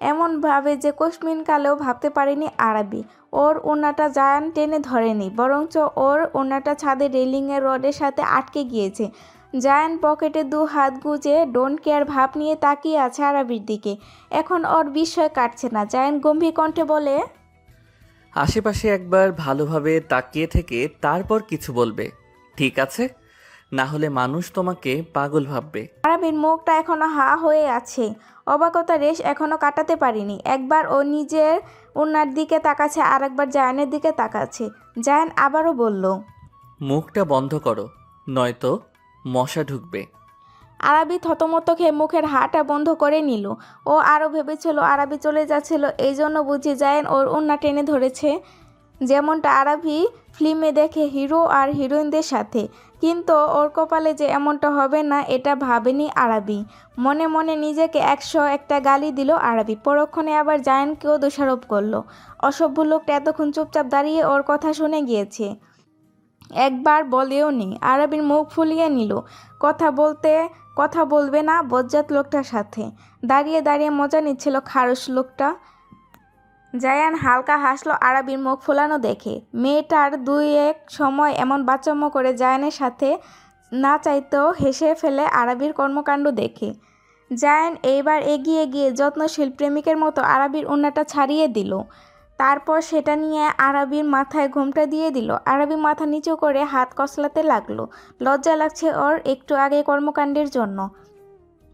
এমনভাবে যে কোশমিন কালেও ভাবতে পারেনি আরবি। ওর ওড়নাটা জায়ান টেনে ধরেনি, বরঞ্চ ওর ওড়নাটা ছাদের রেলিংয়ের রডের সাথে আটকে গিয়েছে। জায়ান পকেটে 2 হাত গুজে ডোন্ট কেয়ার ভাব নিয়ে তাকিয়ে আছে আরবির দিকে। এখন ওর বিস্ময় কাটছে না। জায়ান গম্ভীর কণ্ঠে বলে, আশেপাশে একবার ভালোভাবে তাকিয়ে থেকে তারপর কিছু বলবে, ঠিক আছে? না হলে মানুষ তোমাকে পাগল ভাববে। আরবির মুখটা এখনো হা হয়ে আছে, অবাকতা রেশ এখনো কাটাতে পারিনি। একবার ও নিজের ওনার দিকে তাকাচ্ছে, আর একবার জায়ানের দিকে তাকাচ্ছে। জায়ান আবারও বলল, মুখটা বন্ধ করো, নয়তো মশা ঢুকবে। আরবি থতমত খেয়ে মুখের হাটা বন্ধ করে নিল। ও আরও ভেবেছিল আরবি চলে যাচ্ছিল, এই জন্য বুঝি জায়ান ওর ওড়না টেনে ধরেছে, যেমনটা আরবি ফিল্মে দেখে হিরো আর হিরোইনদের সাথে। কিন্তু ওর কপালে যে এমনটা হবে না এটা ভাবেনি আরবি। মনে মনে নিজেকে 101টা গালি দিল আরবি। পরক্ষণে আবার জায়ানকেও দোষারোপ করলো। অসভ্য লোকটা এতক্ষণ চুপচাপ দাঁড়িয়ে ওর কথা শুনে গিয়েছে, একবার বলেও নি। আরবির মুখ ফুলিয়ে নিল, কথা বলবে না বজ্জাত লোকটার সাথে। দাঁড়িয়ে দাঁড়িয়ে মজা নিচ্ছিল খারস লোকটা। জায়ান হালকা হাসলো আরবির মুখ ফোলানো দেখে। মেয়েটার 2-1 সময় এমন বাচ্চামো করে জায়ানের সাথে না চাইতেও হেসে ফেলে আরবির কর্মকাণ্ড দেখে। জায়ান এইবার এগিয়ে গিয়ে যত্নশীল প্রেমিকের মতো আরবির ওড়নাটা ছাড়িয়ে দিল। তারপর সেটা নিয়ে আরবির মাথায় ঘোমটা দিয়ে দিল। আরবি মাথা নিচু করে হাত কসলাতে লাগলো। লজ্জা লাগছে ওর একটু আগে কর্মকাণ্ডের জন্য।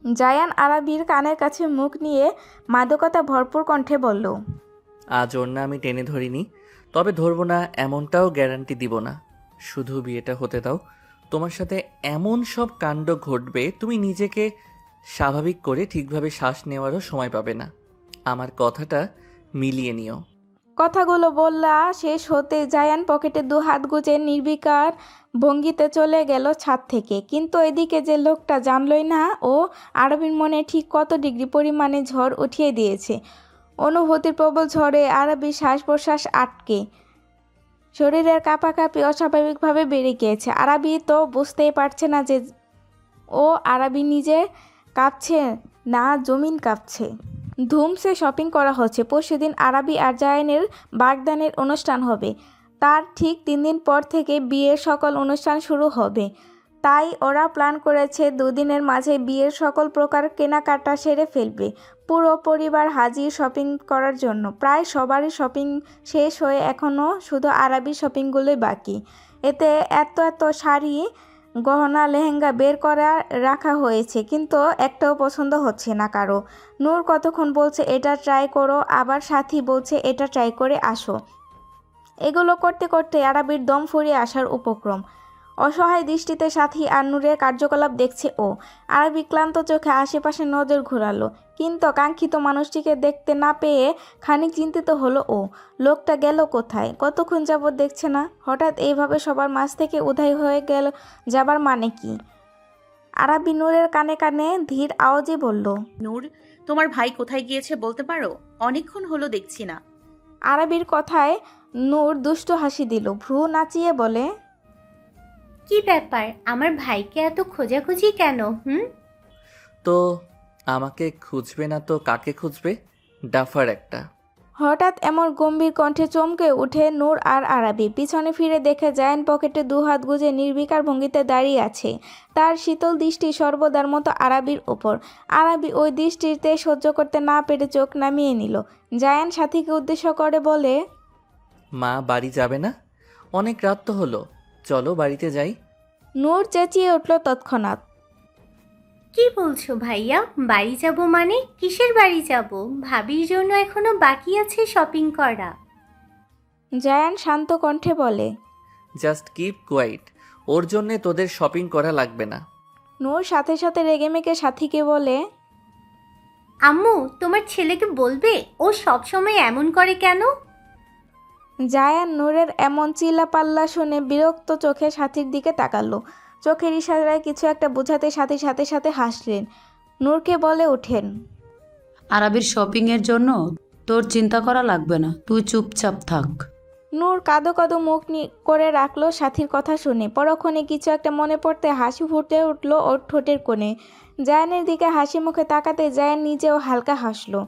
জায়ান আরবির কানের কাছে মুখ নিয়ে মাদকতা ভরপুর কণ্ঠে বলল, আজ ওর না আমি টেনে ধরিনি, তবে ধরবো না এমনটাও গ্যারান্টি দিব না। শুধু বিয়েটা হতে দাও, তোমার সাথে এমন সব কাণ্ড ঘটবে তুমি নিজেকে স্বাভাবিক করে ঠিকভাবে শ্বাস নেওয়ারও সময় পাবে না। আমার কথাটা মিলিয়ে নিও। কথাগুলো বললা শেষ হতে জায়ান পকেটে 2 হাত গুজে নির্বিকার ভঙ্গিতে চলে গেল ছাদ থেকে। কিন্তু এদিকে যে লোকটা জানলই না ও আরবির মনে ঠিক কত ডিগ্রি পরিমাণে ঝড় উঠিয়ে দিয়েছে। অনুভূতির প্রবল ঝড়ে আরবির শ্বাস প্রশ্বাস আটকে শরীরের কাঁপাকাঁপি অস্বাভাবিকভাবে বেড়ে গিয়েছে। আরবি তো বুঝতেই পারছে না যে ও আরবি নিজে কাঁপছে না জমিন কাঁপছে। ধুমসে শপিং করা হচ্ছে। পরশুদিন আরবি আর জায়ানের বাগদানের অনুষ্ঠান হবে। তার ঠিক 3 দিন পর থেকে বিয়ের সকল অনুষ্ঠান শুরু হবে। তাই ওরা প্ল্যান করেছে 2 দিনের মাঝে বিয়ের সকল প্রকার কেনাকাটা সেরে ফেলবে। পুরো পরিবার হাজির শপিং করার জন্য। প্রায় সবারই শপিং শেষ হয়ে এখনও শুধু আরবি শপিংগুলোই বাকি। এতে এত শাড়ি, গহনা, লেহেঙ্গা বের করা রাখা হয়েছে, কিন্তু একটাও পছন্দ হচ্ছে না কারো। নূর কতক্ষণ বলছে এটা ট্রাই করো, আবার সাথী বলছে এটা ট্রাই করে আসো। এগুলো করতে করতে আরবির দম ফুরিয়ে আসার উপক্রম। অসহায় দৃষ্টিতে সাথী আর নূরের কার্যকলাপ দেখছে ও। আরবি ক্লান্ত চোখে আশেপাশে নজর ঘোরালো, কিন্তু কাঙ্ক্ষিত মানুষটিকে দেখতে না পেয়ে খানিক চিন্তিত হলো ও। লোকটা গেল কোথায়? কতক্ষণ যাবৎ দেখছে না। হঠাৎ এইভাবে সবার মাঝ থেকে উধাই হয়ে গেল যাবার মানে কি? আরবি নূরের কানে কানে ধীর আওয়াজে বলল, নূর, তোমার ভাই কোথায় গিয়েছে বলতে পারো? অনেকক্ষণ হলো দেখছি না। আরবির কথায় নূর দুষ্ট হাসি দিল, ভ্রু নাচিয়ে বলে, কি ব্যাপার, আমার ভাইকে এত খোঁজাখুঁজি কেন? তো আমাকে খুঁজবে না তো কাকে খুঁজবে? ডাফার একটা। হঠাৎ এমন গম্ভীর কণ্ঠে চমকে উঠে নূর আর আরবি। পিছনে ফিরে দেখে জায়ান পকেটে 2 হাত গুজে নির্বিকার ভঙ্গিতে দাঁড়িয়ে আছে। তার শীতল দৃষ্টি সর্বদার মতো আরবির ওপর। আরবি ওই দৃষ্টিতে সহ্য করতে না পেরে চোখ নামিয়ে নিল। জায়ান সাথীকে উদ্দেশ্য করে বলে, মা বাড়ি যাবে না? অনেক রাত তো হলো, চলো বাড়িতে যাই। নূর চেঁচিয়ে উঠল তৎক্ষণাৎ, কি বলছো ভাইয়া? বাড়ি যাব মানে? কিসের বাড়ি যাব? ভাবির জন্য এখনো বাকি আছে শপিং করা। জায়ান শান্ত কণ্ঠে বলে, জাস্ট কিপ কোয়াইট, ওর জন্যে তোদের শপিং করা লাগবে না। নূর সাথে সাথে রেগেমেগে সাথীকে বলে, আম্মু, তোমার ছেলেকে বলবে ও সবসময় এমন করে কেন? জায়ান নূরের এমন চিল্লাপাল্লা শুনে বিরক্ত চোখে সাথীর দিকে তাকালো। চোখের ইশারায় কিছু একটা বোঝাতে সাথী সাথে সাথে হাসলেন। নূরকে বলে ওঠেন, আরবির শপিংয়ের জন্য তোর চিন্তা করা লাগবে না, তুই চুপচাপ থাক। নূর কাঁদো কাঁদো মুখ করে রাখলো সাথীর কথা শুনে। পরক্ষণে কিছু একটা মনে পড়তে হাসি ফুটে উঠল ওর ঠোঁটের কোণে। জায়ানের দিকে হাসি মুখে তাকাতে জায়ান নিজেও হালকা হাসলো।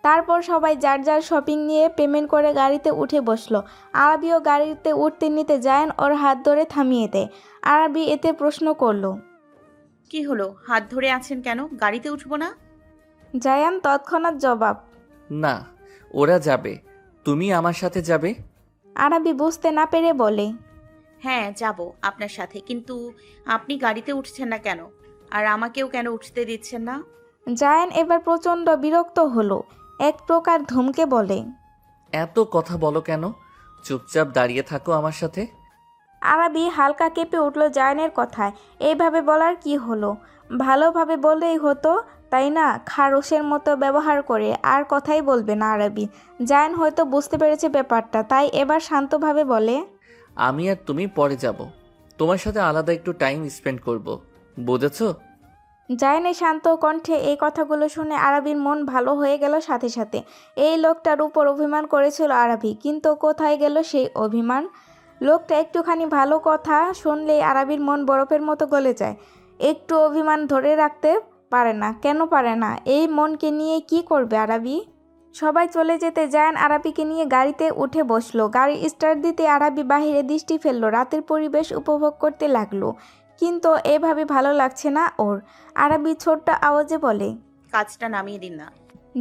তারপর সবাই যার যার শপিং নিয়ে পেমেন্ট করে গাড়িতে উঠে বসলো। আরবিও গাড়িতে উঠতে নিতে জায়ান ওর হাত ধরে থামিয়ে দেয়। আরবি এতে প্রশ্ন করলো, কি হলো, হাত ধরে আছেন কেন? গাড়িতে উঠবো না? জায়ান তৎক্ষণাৎ জবাব, না, ওরা যাবে, তুমি আমার সাথে যাবে। আরবি বুঝতে না পেরে বলে, হ্যাঁ যাব আপনার সাথে, কিন্তু আপনি গাড়িতে উঠছেন না কেন? আর আমাকেও কেন উঠতে দিচ্ছেন না? জায়ান এবার প্রচণ্ড বিরক্ত হলো। এক প্রকার ধমকে বলে, এত কথা বলো কেন? চুপচাপ দাঁড়িয়ে থাকো আমার সাথে। আরবি হালকা কেঁপে উঠল জায়ানের কথায়। এইভাবে বলার কি হলো? ভালোভাবে বললেই হতো, তাই না? খারসের মতো ব্যবহার করে আর কথাই বলবে না আরবি। জায়ান হয়তো বুঝতে পেরেছে ব্যাপারটা, তাই এবার শান্তভাবে বলে, আমি আর তুমি পরে যাব, তোমার সাথে আলাদা একটু টাইম স্পেন্ড করব, বুঝেছো? জায়ানের শান্ত কণ্ঠে এই কথাগুলো শুনে আরবির মন ভালো হয়ে গেল সাথে সাথে। এই লোকটার উপর অভিমান করেছিল আরবি, কিন্তু কোথায় গেল সেই অভিমান? লোকটা একটুখানি ভালো কথা শুনলেই আরবির মন বরফের মতো গলে যায়। একটু অভিমান ধরে রাখতে পারে না। কেন পারে না? এই মনকে নিয়ে কি করবে আরবি? সবাই চলে যেতে জায়ান আরবিকে নিয়ে গাড়িতে উঠে বসলো। গাড়ি স্টার্ট দিতে আরবি বাহিরে দৃষ্টি ফেললো। রাতের পরিবেশ উপভোগ করতে লাগলো, কিন্তু এভাবে ভালো লাগছে না ওর। আরবি ছোট্ট আওয়াজে বলে, কাজটা নামিয়ে দিন না।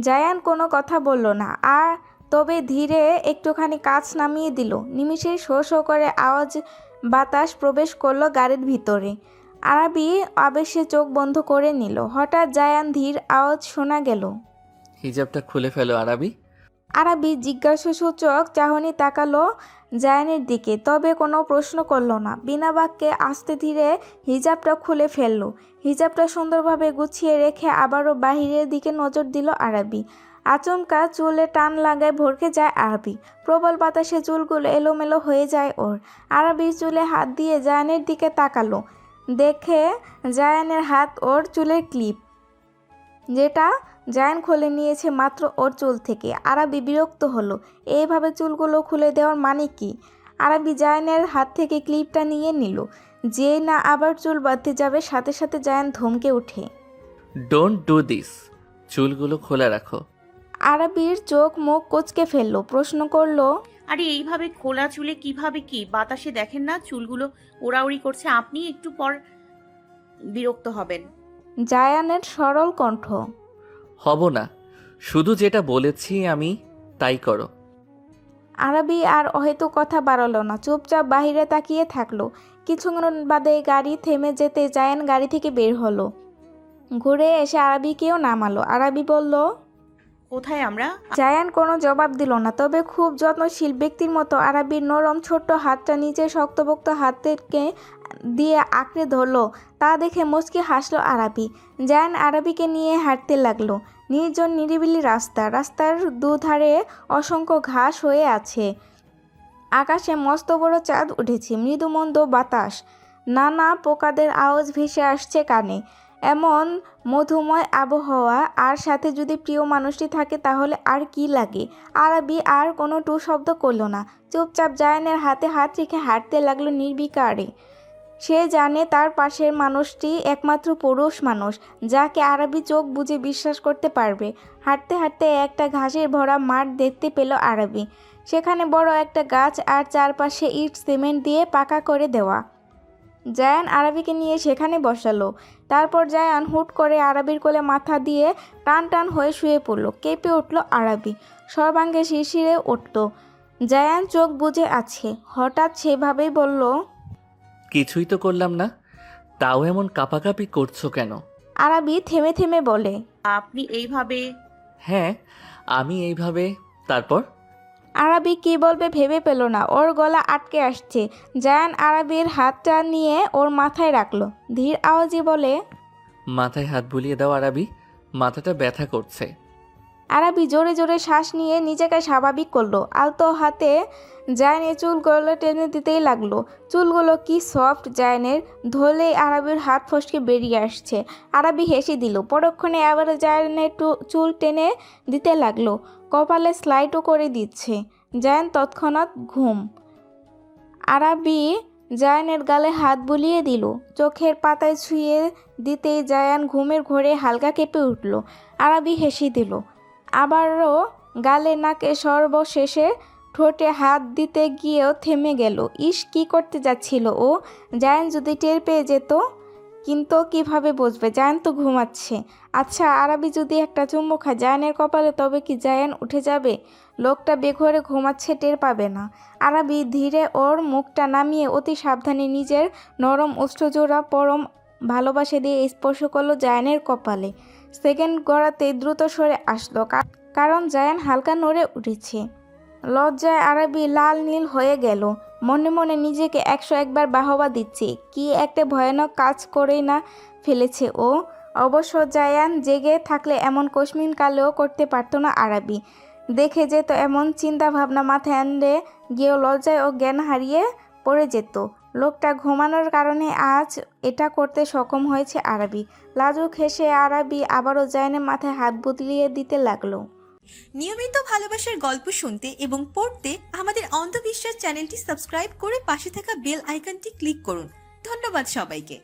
জায়ান কোনো কথা বলল না, আর তবে ধীরে একটুখানি কাজ নামিয়ে দিল। নিমিষে শো শো করে আওয়াজ বাতাস প্রবেশ করলো গাড়ির ভিতরে। আরবি আবেশে চোখ বন্ধ করে নিল। হঠাৎ জায়ান ধীর আওয়াজ শোনা গেল, হিজাবটা খুলে ফেলো আরবি। আরবি জিজ্ঞাসাসূচক চাহনি তাকালো জায়ানের দিকে, তবে কোনো প্রশ্ন করলো না। বিনা বাক্যে আস্তে ধীরে হিজাবটা খুলে ফেললো। হিজাবটা সুন্দরভাবে গুছিয়ে রেখে আবারও বাহিরের দিকে নজর দিল আরবি। আচমকা চুলে টান লাগায় ভরকে যায় আরবি। প্রবল বাতাসে চুলগুলো এলোমেলো হয়ে যায় ওর। আরবির চুলে হাত দিয়ে জায়ানের দিকে তাকালো, দেখে জায়ানের হাত ওর চুলের ক্লিপ, যেটা জায়ান খুলে নিয়েছে মাত্র ওর চুল থেকে। আরবি বিরক্ত হলো, এইভাবে চুলগুলো খুলে দেওয়ার মানে কি? আরবি জায়ানের হাত থেকে ক্লিপটা নিয়ে নিল। যেই না আবার চুল বাঁধতে যাবে, সাথে সাথে জায়ান ধমকে ওঠে, ডোন্ট ডু দিস, চুলগুলো খোলা রাখো। আরবির চোখ মুখ কোঁচকে ফেললো, প্রশ্ন করলো, আরে এইভাবে খোলা চুলে কিভাবে কি? বাতাসে দেখেন না চুলগুলো ওড়াউড়ি করছে, আপনি একটু পর বিরক্ত হবেন। জায়ানের সরল কণ্ঠ, হব না, শুধু যেটা বলেছি আমি তাই করো। আরবি আর হয়তো কথা বাড়ালো না, চুপচাপ বাহিরে তাকিয়ে থাকলো। কিছুক্ষণ বাদে গাড়ি থেমে যেতে জায়ান গাড়ি থেকে বের হলো। ঘুরে এসে আরবিকেও নামালো। আরবি বলল, কোথায় আমরা? জায়ান কোনো জবাব দিল না, তবে খুব যত্নশীল ব্যক্তির মতো আরবির নরম ছোট্ট হাতটা নিচে শক্তপোক্ত হাতকে দিয়ে আঁকড়ে ধরলো। তা দেখে মুচকি হাসলো আরবি। জায়ান আরবিকে নিয়ে হাঁটতে লাগলো। নির্জন নিরিবিলি রাস্তা, রাস্তার দুধারে অসংখ্য ঘাস হয়ে আছে। আকাশে মস্ত বড় চাঁদ উঠেছে, মৃদুমন্দ বাতাস, নানা পোকাদের আওয়াজ ভেসে আসছে কানে। এমন মধুময় আবহাওয়া আর সাথে যদি প্রিয় মানুষটি থাকে তাহলে আর কি লাগে? আরবি আর কোনো টু শব্দ করলো না, চুপচাপ জায়ানের হাতে হাত রেখে হাঁটতে লাগলো নির্বিকারে। সে জানে তার পাশের মানুষটি একমাত্র পুরুষ মানুষ, যাকে আরবি চোখ বুজে বিশ্বাস করতে পারবে। হাঁটতে হাঁটতে একটা ঘাসের ভরা মাঠ দেখতে পেল আরবি। সেখানে বড় একটা গাছ আর চারপাশে ইট সিমেন্ট দিয়ে পাকা করে দেওয়া। জায়ান আরবিকে নিয়ে সেখানে বসালো। তারপর জায়ান হুট করে আরবির কোলে মাথা দিয়ে টান টান হয়ে শুয়ে পড়ল। কেঁপে উঠল আরবি, সর্বাঙ্গে শিরশিরে উঠল। জায়ান চোখ বুজে আছে। হঠাৎ সেভাবেই বলল, কিছুই তো করলাম না, তাও এমন কাঁপাকাঁপি করছো কেন? আরবি থেমে থেমে বলে, আপনি এইভাবে? হ্যাঁ, আমি এইভাবে। তারপর? আরবি কি বলবে ভেবে পেল না, ওর গলা আটকে আসছে। জায়ান আরবির হাতটা নিয়ে ওর মাথায় রাখলো, ধীর আওয়াজে বলে, মাথায় হাত বুলিয়ে দাও আরবি, মাথাটা ব্যথা করছে। আরবি জোরে জোরে শ্বাস নিয়ে নিজেকে স্বাভাবিক করলো। আলতো হাতে জায়ানের চুলগুলো টেনে দিতেই লাগলো। চুলগুলো কি সফট! জায়ানের ধরলেই আরবির হাত ফসকে বেরিয়ে আসছে। আরবি হেসে দিল। পরক্ষণে আবার জায়ানের চুল টেনে দিতে লাগলো, কপালে স্লাইডও করে দিচ্ছে। জায়ান তৎক্ষণাৎ ঘুম। আরাবি জায়ানের গালে হাত বুলিয়ে দিল। চোখের পাতায় ছুঁয়ে দিতেই জায়ান ঘুমের ঘোরে হালকা কেঁপে উঠল। আরাবি হেসে দিল। আবারও গালে নাকে সর্বশেষে ঠোঁটে হাত দিতে গিয়েও থেমে গেল। ইস, কি করতে যাচ্ছিল ও? জায়ান যদি টের পেয়ে যেত? কিন্তু কিভাবে বুঝবে? জায়ান তো ঘুমাচ্ছে। আচ্ছা, আরাবি যদি একটা চুম্বক খায় জায়ানের কপালে, তবে কি জায়ান উঠে যাবে? লোকটা বেঘরে ঘুমাচ্ছে, টের পাবে না। আরাবি ধীরে ওর মুখটা নামিয়ে অতি সাবধানে নিজের নরম ওষ্ঠজোড়া পরম ভালোবাসা দিয়ে স্পর্শ করলো জায়ানের কপালে। সেকেন্ড গড়াতে দ্রুত সরে আসলো, কারণ জায়ান হালকা নড়ে উঠেছে। লজ্জায় আরাবি লাল নীল হয়ে গেল। মনে মনে নিজেকে 101 বার বাহবা দিচ্ছে। কি একটা ভয়ানক কাজ করেই না ফেলেছে ও। অবশ্য জায়ান জেগে থাকলে এমন কসমিন কালেও করতে পারতো না আরাবি। দেখে যেত এমন চিন্তা ভাবনা মাথায় আনলে গিয়েও লজ্জায় ও জ্ঞান হারিয়ে পড়ে যেত। লোকটা ঘুমানোর কারণে আজ এটা করতে সক্ষম হয়েছে আরাবি। লাজুক হেসে আরাবি আবারও জায়ানের মাথায় হাত বুলিয়ে দিতে লাগলো। নিয়মিত ভালোবাসার গল্প শুনতে এবং পড়তে আমাদের অন্ধবিশ্বাস চ্যানেলটি সাবস্ক্রাইব করে পাশে থাকা বেল আইকনটি ক্লিক করুন। ধন্যবাদ সবাইকে।